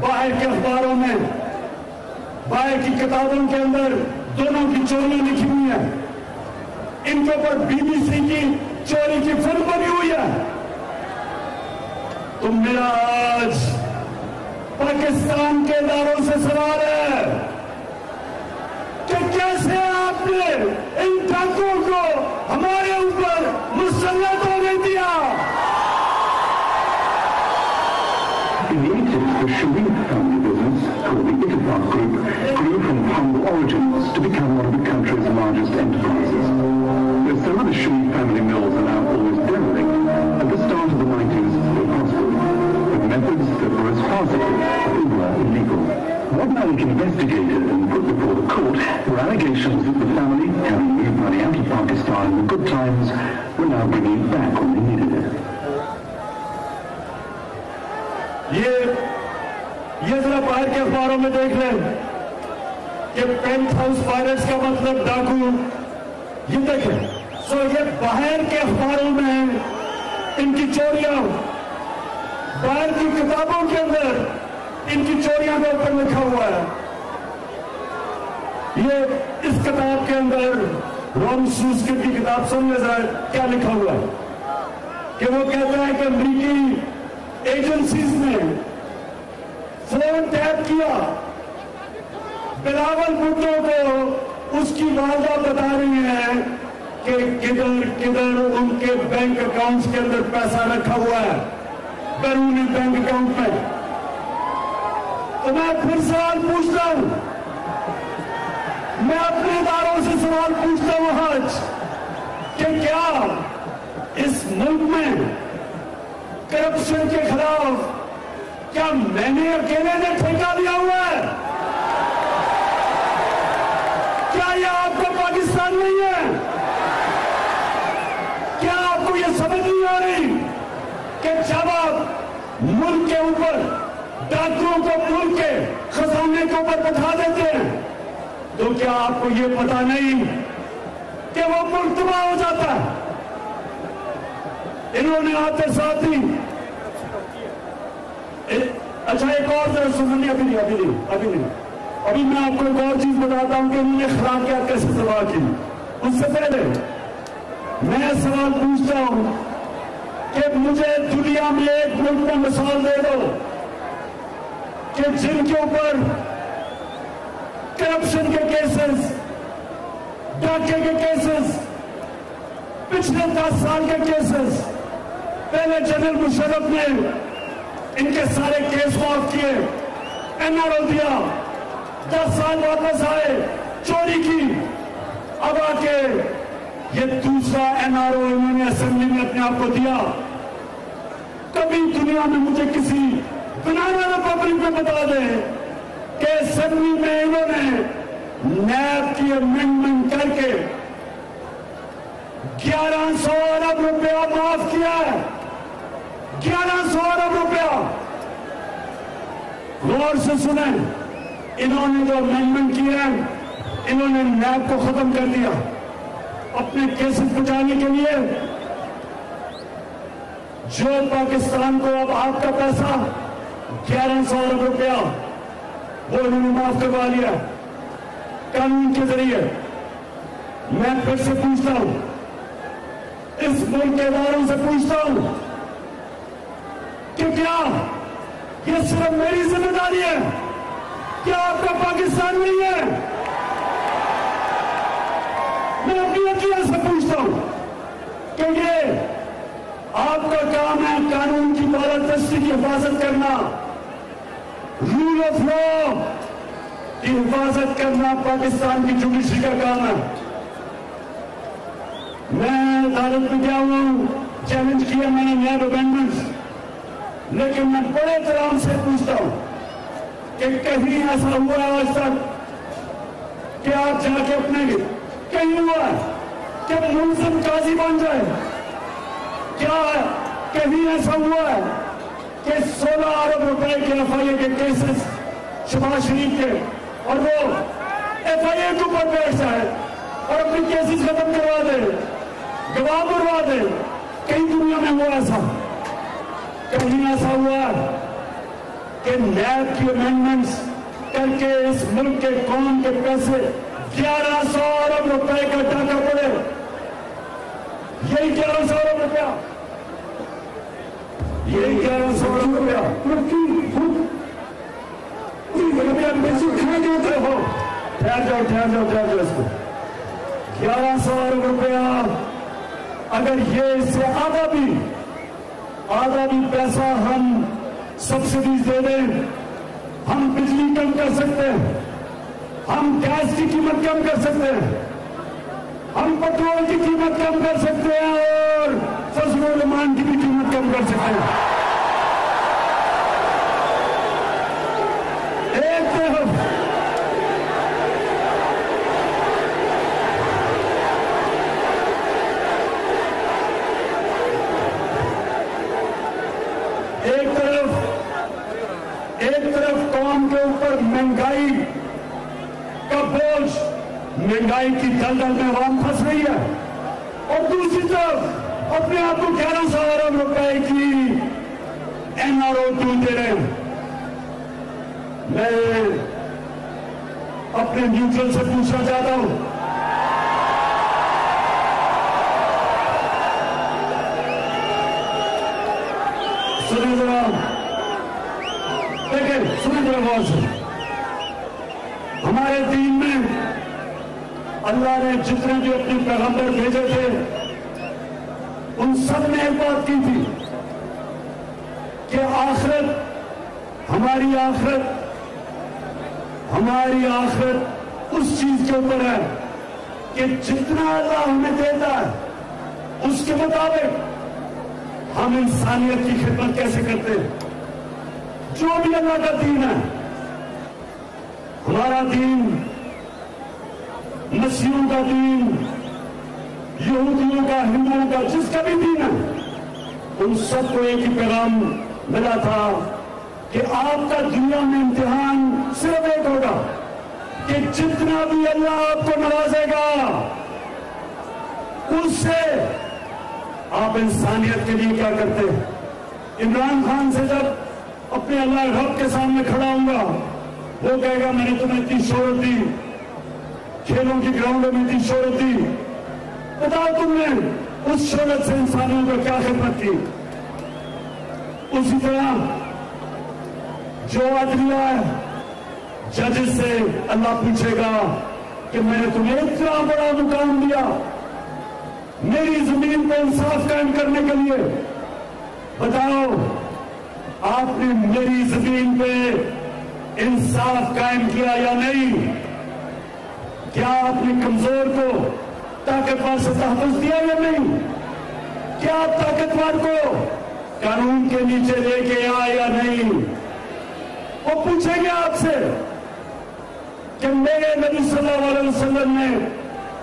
باہر کے اخباروں میں، باہر کی کتابوں کے اندر دونوں کی چوریاں لکھی ہوئی ہیں، ان کے اوپر BBC کی چوری کی فلم بنی ہوئی ہے. تو میرا آج پاکستان کے اداروں سے سوال ہے کہ کیسے آپ نے ان ڈاکوؤں کو ہمارے اوپر مسلط ہونے دیا؟ In the 80s, the Sharif family business, called the Ittifaq Group, grew from humble origins to become one of the country's largest enterprises. Though some of the Sharif family mills are now almost derelict, at the start of the 90s they prospered, with methods that were as farcical as they were illegal. What Malik investigated and put before the court were allegations that the family, having moved money out of Pakistan in the good times, were now bringing it back when they needed it. یہ ذرا باہر کے اخباروں میں دیکھ لیں کہ pant house پائرٹس کا مطلب ڈاکو، یہ دیکھیں. سو یہ باہر کے اخباروں میں ان کی چوریاں، باہر کی کتابوں کے اندر ان کی چوریاں کے اوپر لکھا ہوا ہے. یہ اس کتاب کے اندر رام سوسکٹ کی کتاب سن لے ذرا کیا لکھا ہوا ہے کہ وہ کہتا ہے کہ امریکی ایجنسیز نے فون ٹیپ کیا بلاول بھٹو کو، اس کی والدہ بتا رہی ہے کہ کدھر کدھر ان کے بینک اکاؤنٹس کے اندر پیسہ رکھا ہوا ہے، بیرونی بینک اکاؤنٹ میں. تو میں پھر سوال پوچھتا ہوں، میں اپنے اداروں سے سوال پوچھتا ہوں آج کہ کیا اس ملک میں کرپشن کے خلاف کیا میں نے اکیلے نے ٹھیکہ لیا ہوا ہے؟ کیا یہ آپ کا پاکستان نہیں ہے؟ کیا آپ کو یہ سمجھ نہیں آ رہی کہ جب آپ ملک کے اوپر ڈاکوؤں کو ملک کے خزانے کے اوپر بٹھا دیتے ہیں تو کیا آپ کو یہ پتا نہیں کہ وہ ملک تباہ ہو جاتا ہے؟ انہوں نے آتے ساتھ ہی اچھا ایک اور ذرا سننی ابھی میں آپ کو ایک اور چیز بتاتا ہوں کہ انہوں نے اخلاقیات کیسے تباہ کی. اس سے پہلے میں سوال پوچھتا ہوں کہ مجھے دنیا میں ایک ملک میں مثال دے دو کہ جن کے اوپر کرپشن کے کیسز، ڈاکے کے کیسز، پچھلے 10 سال کے کیسز، پہلے جنرل مشرف نے ان کے سارے کیس معاف کیے، NRO دیا، 10 سال واپس آئے، چوری کی، اب آ کے یہ دوسرا NRO انہوں نے اسمبلی میں اپنے آپ کو دیا. کبھی دنیا میں مجھے کسی بنانا ریپبلک میں بتا دیں کہ اسمبلی میں انہوں نے نیب کی امینڈمنٹ کر کے 1100 ارب روپیہ معاف کیا ہے. 1100 ارب روپیہ. غور سے سنیں، انہوں نے جو امینڈمنٹ کی ہے انہوں نے نیب کو ختم کر دیا اپنے کیسز بچانے کے لیے. جو پاکستان کو اب آپ کا پیسہ 1100 ارب روپیہ وہ انہوں نے معاف کروا لیا قانون کے ذریعے. میں پھر سے پوچھتا ہوں، اس ملک کے اداروں سے پوچھتا ہوں کہ کیا یہ صرف میری ذمہ داری ہے؟ کیا آپ کا پاکستان نہیں ہے؟ میں اپنی عقیدت سے پوچھتا ہوں کہ یہ آپ کا کام ہے قانون کی بالادستی کی حفاظت کرنا، رول آف لا کی حفاظت کرنا پاکستان کی جوڈیشری کا کام ہے. میں عدالت میں گیا ہوں، چیلنج کیا میں نے نیب امینڈمنٹس، لیکن میں بڑے احترام سے پوچھتا ہوں کہ کہیں ایسا ہوا ہے آج تک کہ آپ جا کے اپنے کہیں ہوا ہے کہ ملزم قاضی بن جائے؟ کیا کہیں ایسا ہوا ہے کہ 16 ارب روپے کے FIA کے کیسز شہباز شریف کے اور وہ FIA کے اوپر بیٹھ جائے اور اپنی کیسز ختم کروا دے، گواہ مروا دے؟ کہیں دنیا میں ہوا ایسا؟ कहीं ऐसा हुआ कि नैब की अमेंडमेंट्स करके इस मुल्क के कौम के पैसे 1100 अरब रुपए का टाका पड़े? यही 1100 अरब रुपया, यही 1100 अरब रुपया हो। ठहर जाओ इसको। 1100 अरब रुपया, अगर ये इससे आधा भी पैसा हम सब्सिडीज दे दें, हम बिजली कम कर सकते हैं, हम गैस की कीमत कम कर सकते हैं, हम पेट्रोल की कीमत कम कर सकते हैं और फसलों मान की भी कीमत कम कर सकते हैं। एक तरफ कौम के ऊपर महंगाई का बोझ, महंगाई की दलदल में आवाम फंस रही है, और दूसरी तरफ अपने आप को 1100 अरब रुपए की NRO दे रहे हैं। मैं अपने न्यूट्रल से पूछना चाहता हूं, सुनिए जरा गौर से। हमारे दीन में अल्लाह ने जितने भी अपने पैगंबर भेजे थे, उन सब ने एक बात की थी कि हमारी आखिरत उस चीज के ऊपर है कि जितना अल्लाह हमें देता है उसके मुताबिक हम इंसानियत की खिदमत कैसे करते हैं। जो भी अल्लाह का दीन है, हमारा दीन, मसीहों का दीन, यहूदियों का, हिंदुओं का, जिसका भी दीन है, उन सबको एक ही पैगाम मिला था कि आपका दुनिया में इम्तिहान सिर्फ एक होगा कि जितना भी अल्लाह आपको नवाजेगा उससे आप इंसानियत के लिए क्या करते हैं। इमरान खान से जब अपने अल्लाह रब के सामने खड़ा होऊंगा, वो कहेगा मैंने तुम्हें इतनी शोहरत दी, खेलों की ग्राउंडों में इतनी शोहरत दी, बताओ तुमने उस शोहरत से इंसानों को क्या खिदमत की। उसी तरह जो अदलिया है, जज से अल्लाह पूछेगा कि मैंने तुम्हें इतना बड़ा मुकाम दिया मेरी जमीन पर इंसाफ कायम करने के लिए, बताओ आपने मेरी जमीन पे इंसाफ कायम किया या नहीं। क्या आपने कमजोर को ताकतवर से तहफ़्फ़ुज़ दिया या नहीं। क्या आप ताकतवर को कानून के नीचे लेके आए या नहीं। वो पूछेंगे आपसे कि मेरे नबी सल्लल्लाहु अलैहि वसल्लम ने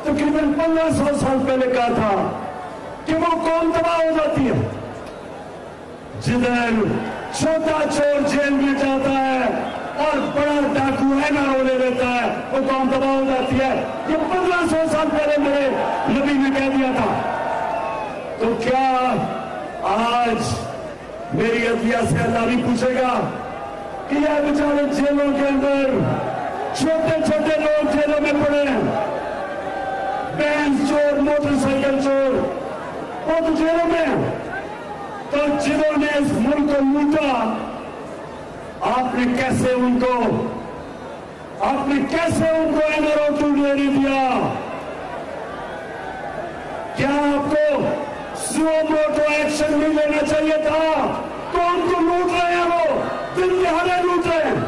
तकरीबन 1500 साल पहले कहा था कि वो कौम तबाह हो जाती है जिधर छोटा चोर जेल में जाता है और बड़ा डाकू NRO ले लेता है, वो कौम तबाह हो जाती है। ये 1500 साल पहले मेरे नबी ने कह दिया था। तो क्या आज मेरी अदलिया से अल्लाह भी पूछेगा कि यार बेचारे जेलों के अंदर छोटे छोटे लोग जेलों में पड़े हैं, बैंक चोर, मोटरसाइकिल चोर, वो तो जेलों में है। तो जिन्होंने इस मुल्क को लूटा, आपने कैसे उनको NRO लेने दिया। क्या आपको सुओ मोटो एक्शन नहीं लेना चाहिए था। कौन को लूट रहे हैं, वो दिन दिहाड़े लूट रहे हैं।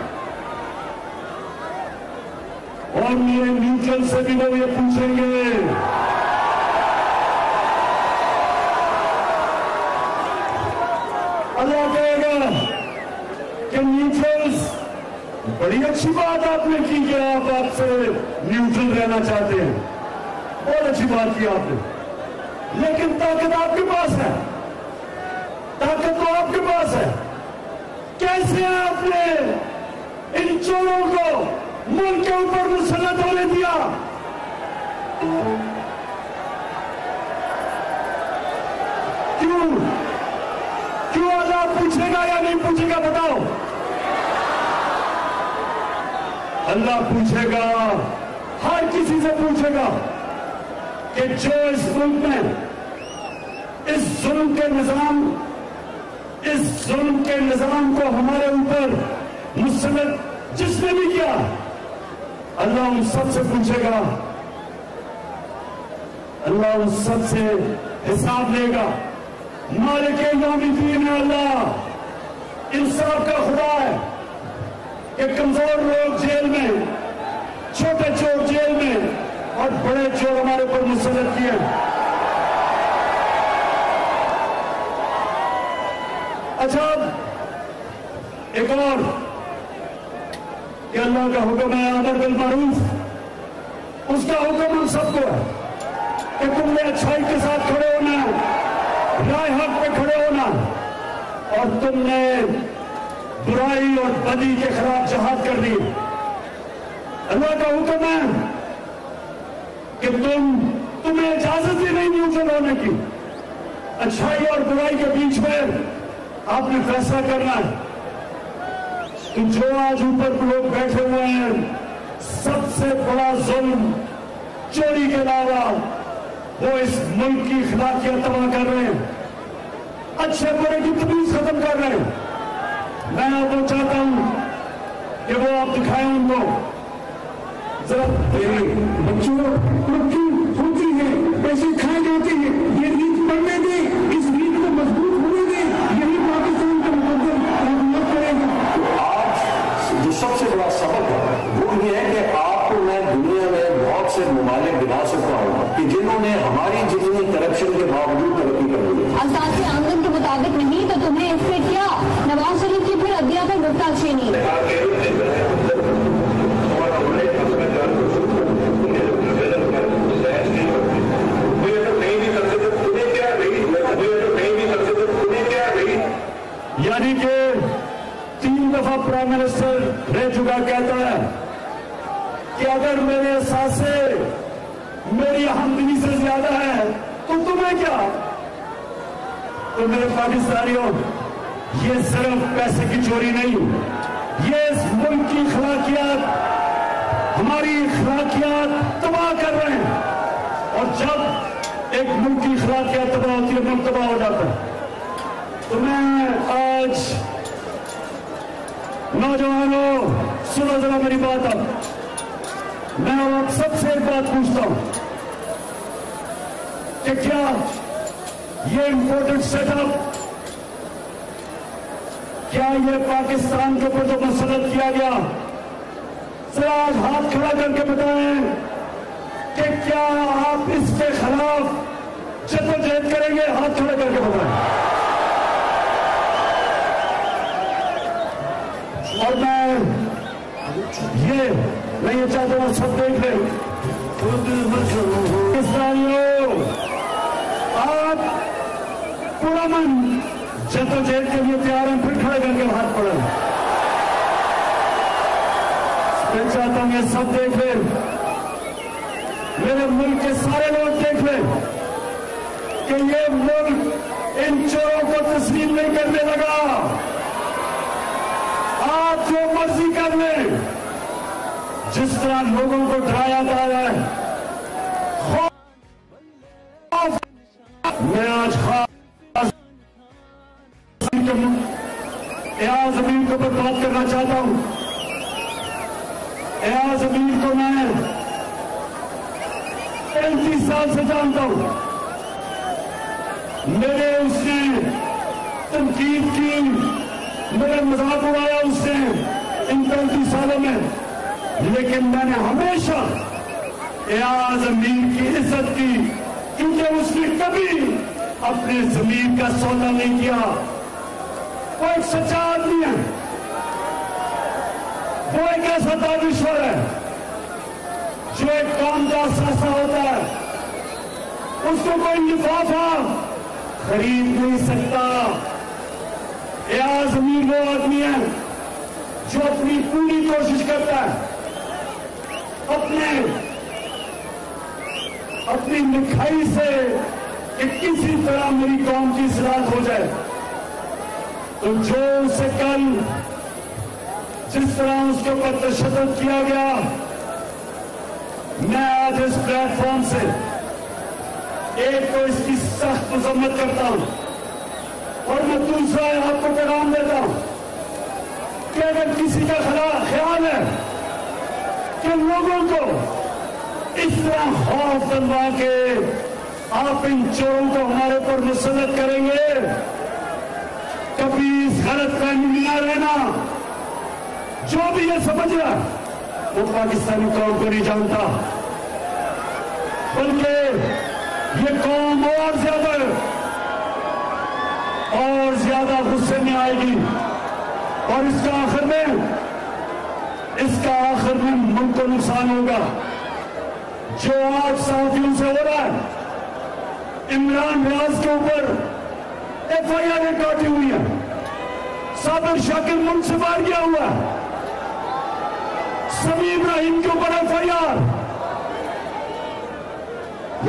और मेरे न्यूट्रल से भी लोग ये पूछेंगे अल्लाह कहेगा कि न्यूट्रल्स, बड़ी अच्छी बात आपने की कि आप आपसे न्यूट्रल रहना चाहते हैं, बहुत अच्छी बात की आपने, लेकिन ताकत आपके पास है, ताकत तो आपके पास है। कैसे आपने इन चोरों को मुल्क के ऊपर मुसल्लत होने दिया। क्यों अल्लाह पूछे नहीं पूछेगा? बताओ। अल्लाह पूछेगा, हर किसी से पूछेगा कि जो इस मुल्क में इस जुल्म के निजाम को हमारे ऊपर मुसल्लत जिसने भी किया, अल्लाह उन सब से पूछेगा, अल्लाह उन सब से हिसाब लेगा। मालिक यौमिद्दीन है अल्लाह, इंसाफ का खुदा है कि कमजोर लोग जेल में, छोटे चोर जेल में और बड़े चोर हमारे ऊपर मुसल्लत किए। अच्छा, एक और कि अल्लाह का हुक्म है अमर बिल मारूफ, उसका हुक्म हम सबको है कि तुमने अच्छाई के साथ खड़े होना है, राह हक पे खड़े होना, और तुमने बुराई और बदी के खिलाफ जहाद कर दी। अल्लाह का हुक्म है कि तुम्हें इजाजत ही नहीं न्यूट्रल होने की। अच्छाई और बुराई के बीच में आपने फैसला करना है। तो जो आज ऊपर लोग बैठे हुए हैं, सबसे बड़ा जुल्म चोरी के अलावा वो इस मुल्क की अखलाकियत तबाह कर रहे हैं, अच्छे बुरे की तमीज खत्म कर रहे हैं। मैं आपको चाहता हूं कि वो आप दिखाएं उनको जरा। बच्चों तरक्की होती है, पैसे खाए जाते हैं, ये नीत पढ़ने दें, इस नीत को मजबूत होने दें, यही पाकिस्तान का मुकद्दर मत करेगा। आज जो सबसे बड़ा सबक है वो ये है कि आपको मैं दुनिया में बहुत से ममालिक गिना सकता हूँ कि जिन्होंने हमारी जितनी करप्शन के बावजूद तरक्की कर ली है। असासी आमदन के मुताबिक नहीं तो तुम्हें इससे क्या? नवाज शरीफ की फिर अदलिया पर गुफ्ताचीनी। यानी कि 3 दफा प्राइम मिनिस्टर रह चुका कहता है कि अगर मेरे एहसासे मेरी हमदनी से ज्यादा है तो तुम्हें क्या? तो मेरे पाकिस्तानियों, ये सिर्फ पैसे की चोरी नहीं, ये इस मुल्क की अखलाकियात, हमारी अखलाकियात तबाह कर रहे हैं। और जब एक मुल्क की अखलाकियात तबाह होती है, मुल्क तबाह हो जाता है। तो मैं आज नौजवानों, सुनो जरा मेरी बात। अब मैं आप सबसे एक बात पूछता हूं कि क्या ये इंपोर्टेड सेटअप, क्या ये पाकिस्तान के ऊपर जो मसलत किया गया, जरा आज हाथ खड़ा करके बताएं कि क्या आप इसके खिलाफ जद्दोजहद करेंगे? हाथ खड़ा करके बताएं। और मैं ये चाहता हूं सब देख लें। पाकिस्तानियों, आप पूरा मन जद्दोजहद के लिए तैयार हैं? फिर खड़े करके हाथ पड़े। मैं चाहता हूं ये सब देख लें, मेरे मुल्क के सारे लोग देख लें कि ये मुल्क इन चोरों को तस्लीम नहीं करने लगा। आप जो मर्जी कर लें, जिस तरह लोगों को डराया जा रहा है, मैं आज खास एयाज अमीर के ऊपर बात करना चाहता हूं। एयाज अमीर को मैं 35 साल से जानता हूं। मेरे उसने तनकीद की, मेरा मजाक उड़ाया उसने इन 35 सालों में, लेकिन मैंने हमेशा एयाज अमीर की इज्जत की, क्योंकि उसने कभी अपने जमीन का सौदा नहीं किया। वो एक सच्चा आदमी है, वो एक ऐसा दानिश्वर है जो एक काम का असासा होता है, उसको कोई लिफाफा खरीद नहीं सकता। एयाज अमीर वो आदमी है जो अपनी पूरी कोशिश करता है अपनी लिखाई से कि किसी तरह मेरी कौम की इस्लाह हो जाए। तो जो उसे कल जिस तरह उसके ऊपर तशद्दुद किया गया, मैं आज इस प्लेटफॉर्म से एक तो इसकी सख्त मजम्मत करता हूं और मैं दूसरा आपको पैगाम देता हूं कि अगर किसी का ख्याल है कि लोगों को इस तरह खौफ बनवा के आप इन चोरों को हमारे ऊपर मुसल्लत करेंगे, कभी इस गलतफहमी में न रहना। जो भी ये समझ रहा वो पाकिस्तानी कौम को नहीं जानता, बल्कि ये कौम और ज्यादा गुस्से में आएगी और इसका आखिर में मुल्क को नुकसान होगा। जो आज साथियों से हो रहा है, इमरान रियाज के ऊपर FIR काटी हुई है, साबिर शाकिर मुल्क से बाहर गया हुआ है, समी इब्राहिम के ऊपर FIR,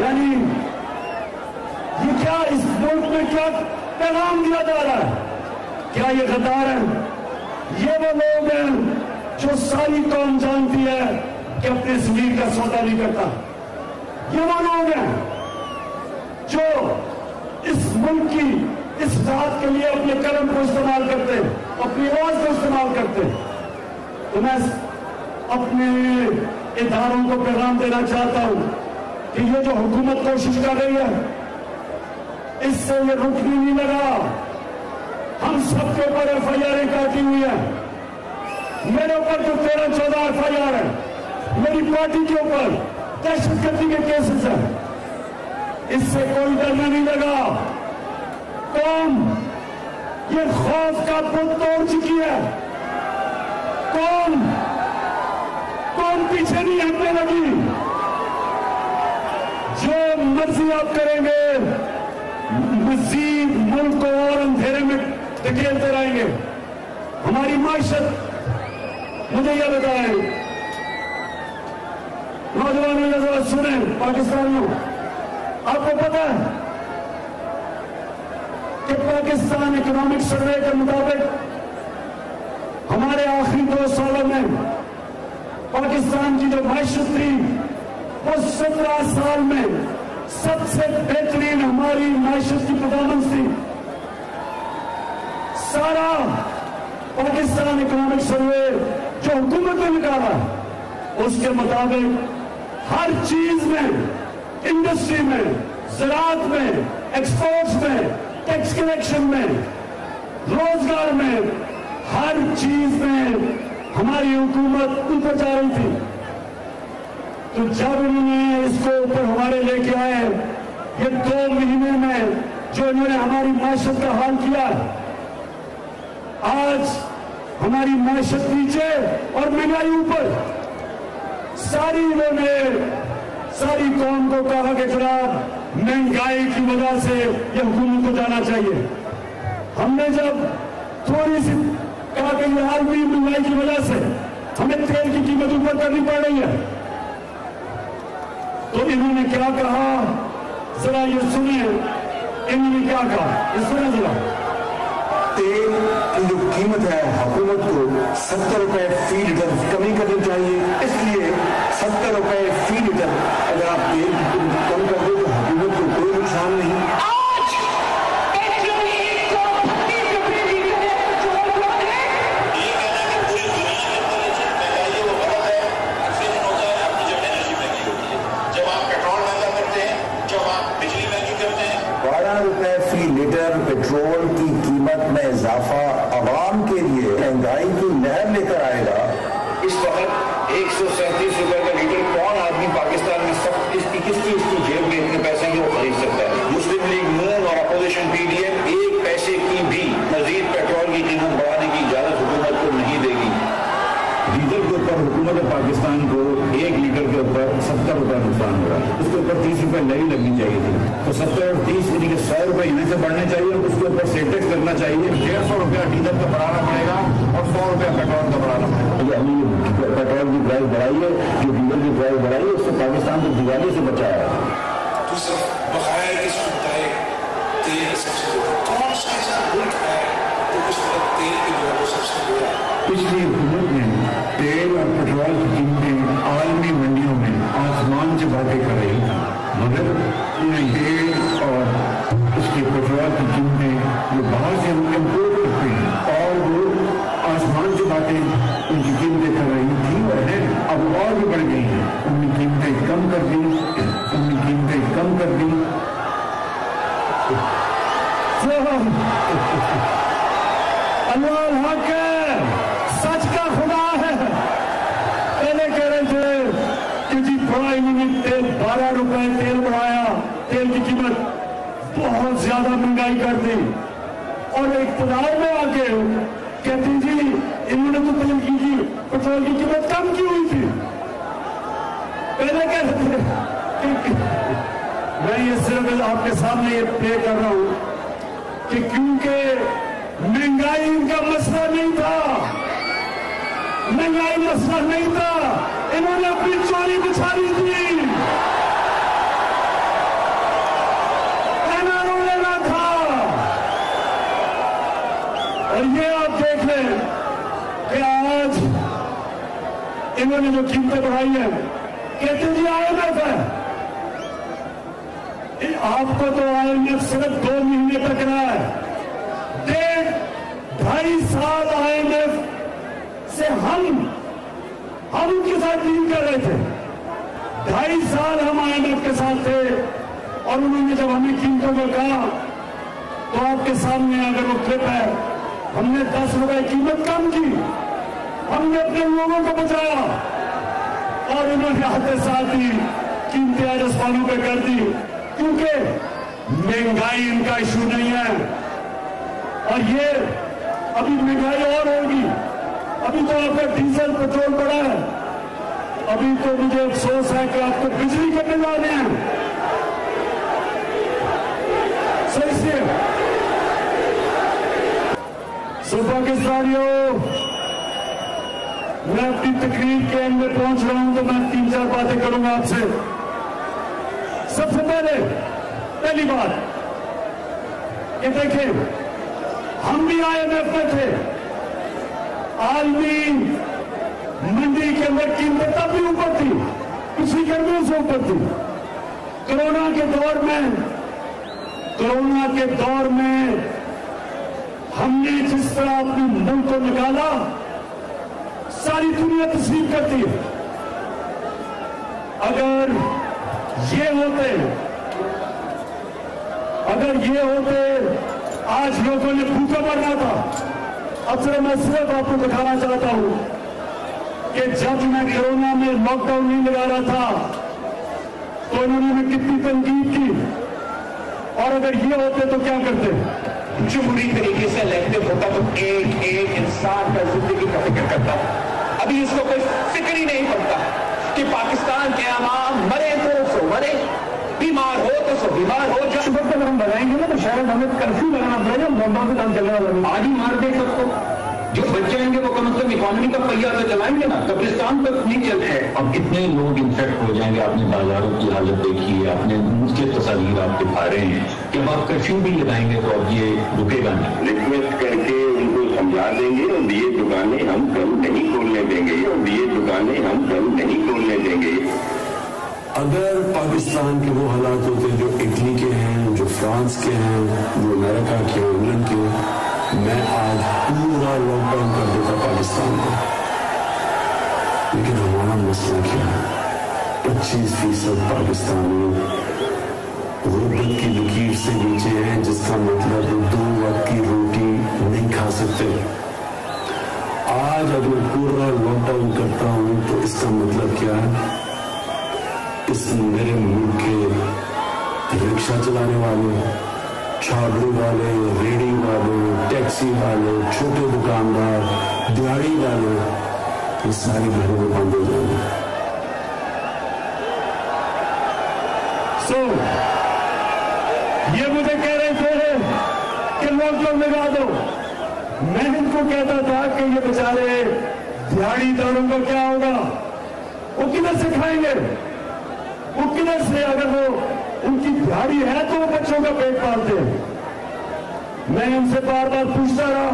यानी ये क्या इस मुल्क में क्या पैगाम दिया जा रहा है? क्या ये गद्दार है? ये वो लोग हैं जो सारी कौम जानती है कि अपने ज़मीर का सौदा नहीं करता। ये वो लोग हैं जो इस मुल्क की इस बात के लिए अपने कलम को इस्तेमाल करते हैं, अपनी आवाज को इस्तेमाल करते हैं। तो मैं अपने इदारों को पैगाम देना चाहता हूं कि ये जो हुकूमत कोशिश कर रही है, इससे ये रुकने नहीं लगा। हम सबके ऊपर FIR काटी हुई है। मेरे ऊपर तो 13-14 FIR है, मेरी पार्टी के ऊपर दहशतगर्दी के केसेस हैं। इससे कोई डरना नहीं लगा। कौम ये खौफ का बुत तोड़ चुकी है। कौम पीछे नहीं हटने लगी। जो मर्जी आप करेंगे, मजीद मुल्क को और अंधेरे में धकेलते रहेंगे। हमारी माशत, मुझे यह बताएं नौजवानों, जरा सुने पाकिस्तानियों, आपको पता है कि पाकिस्तान इकोनॉमिक सर्वे के मुताबिक हमारे आखिरी 2 सालों में पाकिस्तान की जो माशत थी वो 17 साल में सबसे बेहतरीन हमारी माशत की परफॉर्मेंस थी। सारा पाकिस्तान इकोनॉमिक सर्वे जो हुकूमत ने निकाला, उसके मुताबिक हर चीज में, इंडस्ट्री में, ज़राअत में, एक्सपोर्ट्स में, टैक्स कलेक्शन में, रोजगार में, हर चीज में हमारी हुकूमत ऊपर जा रही थी। तो जब इन्होंने इसको ऊपर हमारे लेके आए, ये 2 महीने में जो इन्होंने हमारी माशत का हाल किया, आज हमारी माशत नीचे और महंगाई ऊपर। सारी कौम को कहा के खिलाफ महंगाई की वजह से ये हुकूमत को जाना चाहिए। हमने जब थोड़ी सी कहा कि ये हाल हुई महंगाई की वजह से हमें तेल की कीमत ऊपर करनी पड़ रही है, तो इन्होंने क्या कहा, जरा ये सुनिए। इन्होंने क्या कहा, ये सुनिए जरा। तेल की जो कीमत है, हुकूमत को 70 रुपए फी लीटर कमी करनी चाहिए। इसलिए 70 रुपए फी लीटर अगर आप तेल की कीमत कम कर दो तो हुकूमत को कोई नुकसान नहीं। पेट्रोल की कीमत में इजाफा आवाम के लिए महंगाई की लहर लेकर आएगा। इस वक्त 137 रुपए का लीटर कौन आदमी पाकिस्तान में सब किसकी जेब में इतने पैसे की वो खरीद सकता है? मुस्लिम लीग नून और अपोजिशन PDM 1 पैसे की भी मजीद पेट्रोल की कीमत बढ़ाने की इजाजत हुकूमत को नहीं देगी। डीजल के ऊपर हुकूमत पाकिस्तान को 1 लीटर के ऊपर 70 रुपए नुकसान हो रहा है। उसके ऊपर 30 रुपए लगी लगनी चाहिए थी, तो 70 और 30 यानी कि 100 रुपए इन्हें से बढ़ने चाहिए और उसके ऊपर सेल टैक्स करना चाहिए। 150 रुपया डीजल का बढ़ाना पड़ेगा और 100 रुपया पेट्रोल का बढ़ाना पड़ेगा। पेट्रोल की प्राइस बढ़ाई है, जो डीजल की प्राइस बढ़ाई है, उससे पाकिस्तान को दिवाली से बचाया है। बकाया की सुनता है तेल सबसे कौन सा ऐसा मुल्क है तो वक्त तेल की जो है वो सबसे बुरा है। पिछली हुकूमत ने तेल और पेट्रोल की कीमतें आलमी मंडियों में आसमान से बातें कर रही थी, मगर तेल और उसके पेट्रोल की कीमतें जो बाहर से हम इम्पोर्ट करते हैं और वो आसमान से बातें उनकी कीमतें कर रही थी और है, अब और भी बढ़ गई हैं। उनकी कीमतें कम कर दी, उनकी कीमतें कम कर दी। अल्लाह हक है, सच का खुदा है। पहले कह रहे थे कि जी थोड़ा इन्होंने तेल 12 रुपए तेल बढ़ाया, तेल की कीमत बहुत ज्यादा महंगाई कर दी, और इक़्तिदार में आके कहते जी इन्होंने तो तेल की पेट्रोल की कीमत कम की हुई थी। पहले कह रहे थे कि मैं ये सिर्फ आपके सामने ये प्ले कर रहा हूं कि क्योंकि महंगाई इनका मसला नहीं था, महंगाई मसला नहीं था, इन्होंने अपनी चोरी बिछानी थी, एनआरओ लेना था। और ये आप देख लें कि आज इन्होंने जो कीमतें बढ़ाई है, कहते जी IMF है। आपको तो IMF सिर्फ 2 महीने तक रहा है, 1.5 साल IMF से हम उनके साथ डील कर रहे थे। 2.5 साल हम IMF के साथ थे, और उन्होंने जब हमें कीमतों को कहा तो आपके सामने अगर वो क्लिप है, हमने 10 रुपए कीमत कम की, हमने अपने लोगों को बचाया, और उन्होंने आते साथ ही कीमतें आज आसमानों पर कर दी, क्योंकि महंगाई इनका इशू नहीं है। और ये अभी महंगाई और होगी। अभी तो आपका डीजल पेट्रोल बढ़ा है, अभी तो मुझे अफसोस है कि आपको बिजली के बिल आने हैं। सही से पाकिस्तानियों, मैं अपनी तकरीर के एंड में पहुंच रहा हूं, तो मैं 3-4 बातें करूंगा आपसे। सबसे पहली बात ये देखें, हम भी IMF में थे, आलमी मंडी के अंदर कीमतें तब भी ऊपर थी, पिछली गर्मियों से ऊपर थी। कोरोना के दौर में हमने जिस तरह अपने मुल्क को निकाला, सारी दुनिया तस्लीम करती है। अगर ये होते आज लोगों ने भूखा मरना था। अब सिर्फ मैं आपको दिखाना चाहता हूं कि जब मैं कोरोना में लॉकडाउन नहीं लगा रहा था तो इन्होंने हमें कितनी तनकीद की, और अगर ये होते तो क्या करते? जो बुरी तरीके से इलेक्टिव होता तो एक इंसान का जिंदगी का फिक्र करता। अभी इसको कोई फिक्र ही नहीं पड़ता कि पाकिस्तान के आवाम मरे तो सो मरे, बीमार हो तो सो बीमार हो। जब सुबह तक हम लगाएंगे ना तो शायद हमें कर्फ्यू लगाना पड़ेगा, लॉकडाउन से काम चलेगा, आज ही मार दे सबको। जो बच जाएंगे वो कम से कम इकोनॉमी का पहिया तो चलाएंगे ना, कब्रिस्तान तक नहीं चलते हैं। अब कितने लोग इन्फेक्ट हो जाएंगे, आपने बाजारों की हालत देखी है, आपने मुझके तस्वीर आप दिखा रहे हैं कि अब आप कर्फ्यू भी लगाएंगे तो अब ये रुकेगा नहीं। रिक्वेस्ट करके उनको समझा देंगे और ये दुकानें हम कल नहीं खोलने देंगे, और ये दुकानें हम कल नहीं खोलने देंगे। अगर पाकिस्तान के वो हालात होते जो इटली के हैं, जो फ्रांस के हैं, जो अमेरिका के, इंग्लैंड के, मैं आज पूरा लॉकडाउन कर देता पाकिस्तान को। लेकिन हमारा मसला क्या है? 25% पाकिस्तानी गुर्बत की लकीर से नीचे हैं, जिसका मतलब 2 वक्त की रोटी नहीं खा सकते। आज अगर पूरा लॉकडाउन करता हूं तो इसका मतलब क्या है? इस मेरे मुल्क के रिक्शा चलाने वाले, झाड़ू वाले, रेडी वाले, टैक्सी वाले, छोटे दुकानदार, दिहाड़ी वाले, ये सारी घरों में बंद हो जाएंगे। ये मुझे कह रहे थे कि लॉकडाउन लगा दो। मैं इनको कहता था कि ये बेचारे दिहाड़ीदारों का क्या होगा, वो किधर से खाएंगे, वो किधर से? अगर वो उनकी दिहाड़ी है तो वो बच्चों का पेट पालते हैं। मैं इनसे बार बार पूछता रहा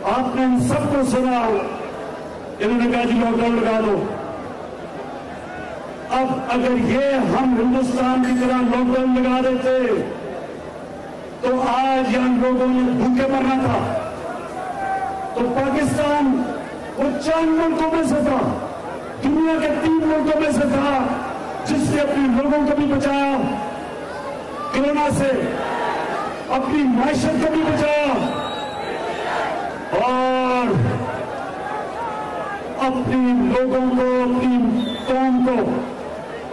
आपने इन सबको सुना, इन्होंने कहा जी लॉकडाउन लगा दो। अब अगर ये हम हिंदुस्तान की तरह लॉकडाउन लगा देते तो आज यहाँ लोगों ने भूखे मरना था। तो पाकिस्तान वो 4 मुल्कों में से था, दुनिया के 3 मुल्कों में से था जिसने अपने लोगों को भी बचाया कोरोना से, अपनी माइशत को भी बचाया और अपने लोगों को, अपनी कौम को,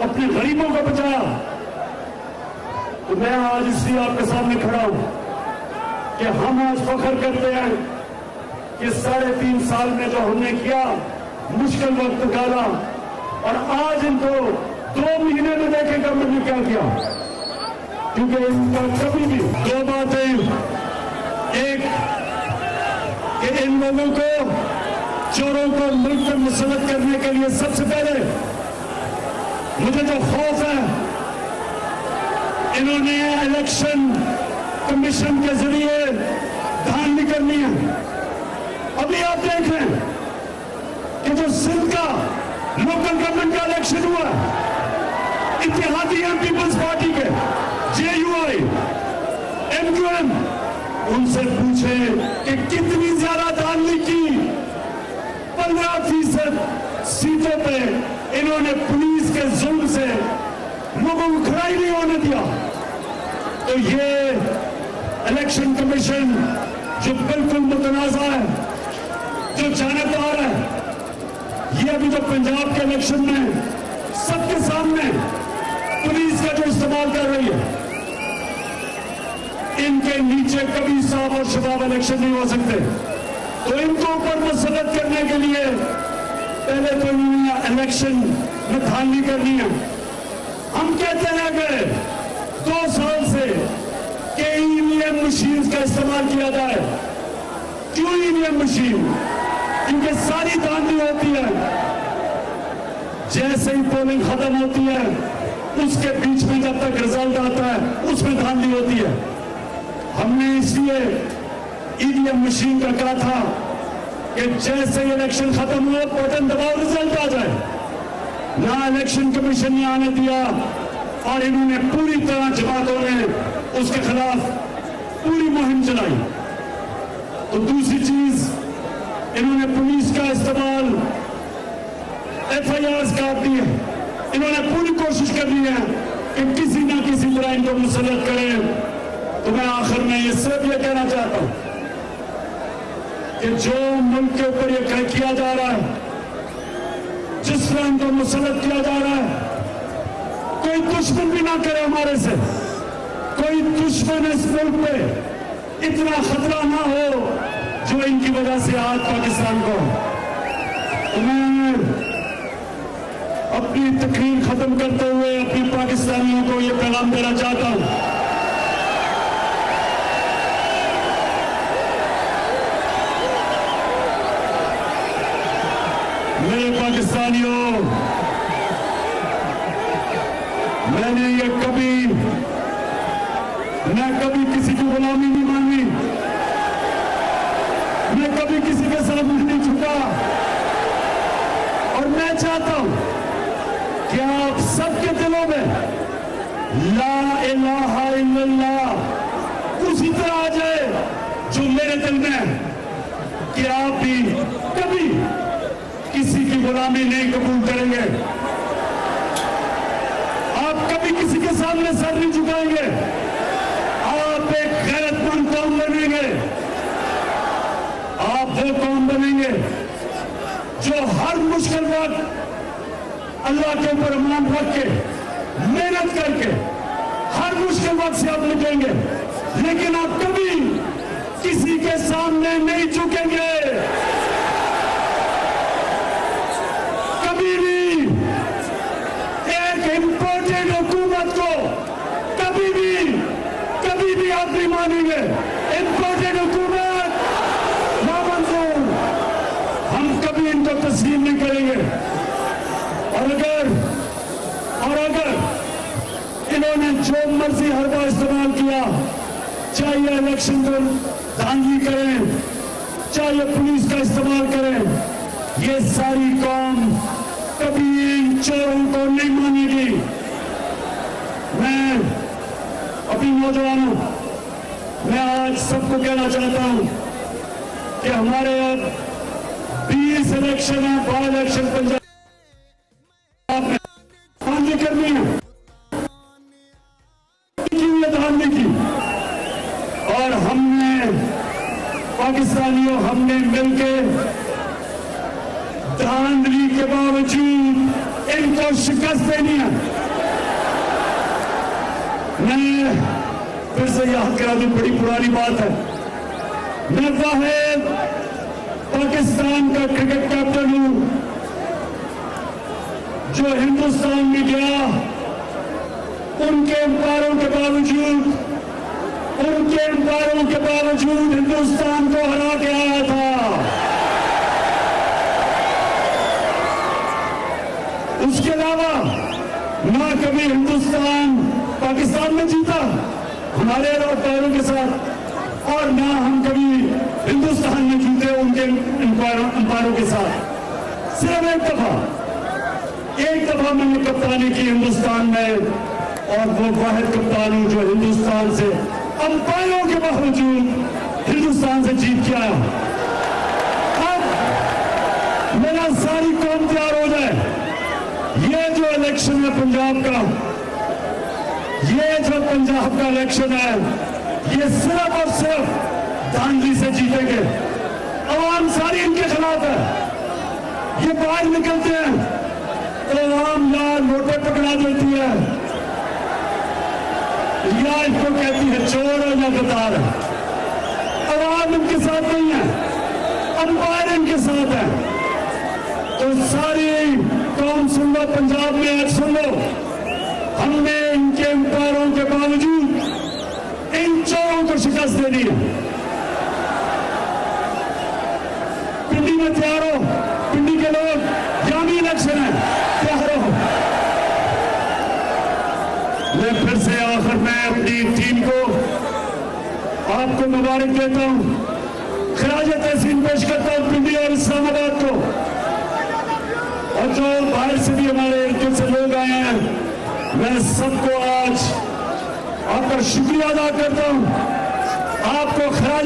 अपने गरीबों को बचाया। तो मैं आज इसलिए आपके सामने खड़ा हूं कि हम आज फख्र करते हैं कि 3.5 साल में जो हमने किया, मुश्किल वक्त निकाला, और आज इनको 2 महीने में देखेगा मैंने क्या किया, क्योंकि इनका कभी भी 2 बातें, एक कि इन लोगों को, चोरों को मुल्क में मुसल्लत करने के लिए सबसे पहले मुझे जो खौफ है, इन्होंने इलेक्शन कमीशन के जरिए धांधली करनी है। अभी आप देख रहे हैं कि जो सिंध का लोकल गवर्नमेंट का इलेक्शन हुआ, इत्तेहादी पीपल्स पार्टी के JUI, MQM, उनसे पूछे कि कितनी ज्यादा धांधली की। 15% सीटों पे इन्होंने पुलिस के जुल्म से लोगों को खड़ा ही नहीं होने दिया। तो ये इलेक्शन कमीशन जो बिल्कुल मुतनाज़ा है, जो जानबदार है, ये अभी तो पंजाब के इलेक्शन में सबके सामने पुलिस का जो इस्तेमाल कर रही है, इनके नीचे कभी साफ और शफाफ इलेक्शन नहीं हो सकते। तो इनको ऊपर मुसल्लत करने के लिए पहले तो इन्होंने इलेक्शन में धांधली करनी है। हम कहते हैं कि 2 साल से कि EVM मशीन का इस्तेमाल किया जाए। क्यों EVM मशीन? क्योंकि सारी धांधली होती है, जैसे ही पोलिंग खत्म होती है उसके बीच में जब तक रिजल्ट आता है उसमें धांधली होती है। हमने इसलिए EVM मशीन का कहा था कि जैसे ही इलेक्शन खत्म हुआ बटन दबाओ, रिजल्ट आ जाए। ना इलेक्शन कमीशन ने आने दिया और इन्होंने पूरी तरह जमातों ने उसके खिलाफ पूरी मुहिम चलाई। तो दूसरी चीज, इन्होंने पुलिस का इस्तेमाल, FIRs काट दी है। इन्होंने पूरी कोशिश कर ली है कि किसी ना किसी तरह इनको मुसल्लत करें। तो मैं आखिर में ये सिर्फ ये कहना चाहता हूं कि जो मुल्क के ऊपर ये किया जा रहा है, जिस तरह इनको मुसल्लत किया जा रहा है, कोई दुश्मन भी ना करे हमारे से, कोई दुश्मन इस मुल्क पे इतना खतरा ना हो जो इनकी वजह से आज पाकिस्तान को। तो मैं अपनी तकरीर खत्म करते हुए अपनी पाकिस्तानियों को ये पैगाम देना चाहता हूं, मेरे पाकिस्तानियों, मैंने ये मैं कभी किसी की गुलामी नहीं मांगी, मैं कभी किसी के सामने नहीं झुका, और मैं चाहता हूं कि आप सबके दिलों में ला इलाहा इल्लल्लाह उसी तरह आ जाए जो मेरे दिल में है, कि आप भी कभी किसी की गुलामी नहीं कबूल करेंगे, आप कभी किसी के सामने सर नहीं झुकाएंगे, आप एक गैरतमंद कौम बनेंगे, आप वो कौम बनेंगे जो हर मुश्किल वक्त अल्लाह के ऊपर ईमान रख के, मेहनत करके हर मुश्किल वक्त से आप निकलेंगे, लेकिन आप कभी किसी के सामने नहीं झुकेंगे, कभी भी एक इम्पोर्टेड हुकूमत को कभी भी आप नहीं मानेंगे। इम्पोर्टेड हुकूमत नामंजूर, हम कभी इनको तस्लीम नहीं करेंगे। और अगर इन्होंने जो मर्जी हरबा इस्तेमाल किया, चाहे इलेक्शन को धांधली करें, चाहे पुलिस का इस्तेमाल करें, ये सारी कौम कभी इन चोरों को नहीं मानेगी। मैं अपनी नौजवानों, मैं आज सबको कहना चाहता हूं कि हमारे अब 20 इलेक्शन है, बाई इलेक्शन पंजाब में आंधी करनी है धांधली की, और हमने पाकिस्तानियों हमने मिलकर धांधली के बावजूद इनको शिकस्त देनी है। मैं फिर से याद करा दूं, बड़ी पुरानी बात है, मैं वाहिद पाकिस्तान का क्रिकेट कैप्टन हूं जो हिंदुस्तान में गया, उनके एम्पायरों के बावजूद हिंदुस्तान को हरा के आया था। उसके अलावा ना कभी हिंदुस्तान पाकिस्तान में जीता हमारे एम्पायरों के साथ, और ना हम कभी हिंदुस्तान में जीते उनके एम्पायरों के साथ। सिर्फ एक दफा मैंने कप्तानी की हिंदुस्तान में, और वो वाहिद कप्तान हूं जो हिंदुस्तान से अंपायरों के बावजूद हिंदुस्तान से जीत के आया। अब मेरा सारी कौम तैयार हो जाए। ये जो इलेक्शन है पंजाब का, ये जो पंजाब का इलेक्शन है, ये सिर्फ और सिर्फ धांधली से जीतेंगे। अवाम सारी इनके खिलाफ है। ये बाहर निकलते हैं तो अवाम या नोटे पकड़ा देती है, या इनको कहती है चोर है या गद्दार है। अवाम इनके साथ नहीं है, अंपायर इनके साथ है। तो सारी कौम सुन लो, पंजाब में आज सुन लो, हमने इनके अंपायरों के बावजूद इन चोरों को शिकस्त देनी है। पिंडी में तैयार हो, पिंडी के लोग, जामी इलेक्शन है, तैयार हो। मैं फिर से आखिर में अपनी टीम को आपको मुबारक देता हूं, खराज तहसीन पेश करता हूं पिंडी और इस्लामाबाद को, और जो बाहर से भी हमारे इलाके से लोग आए हैं, मैं सबको आज आपका शुक्रिया अदा करता हूं। आपको खराज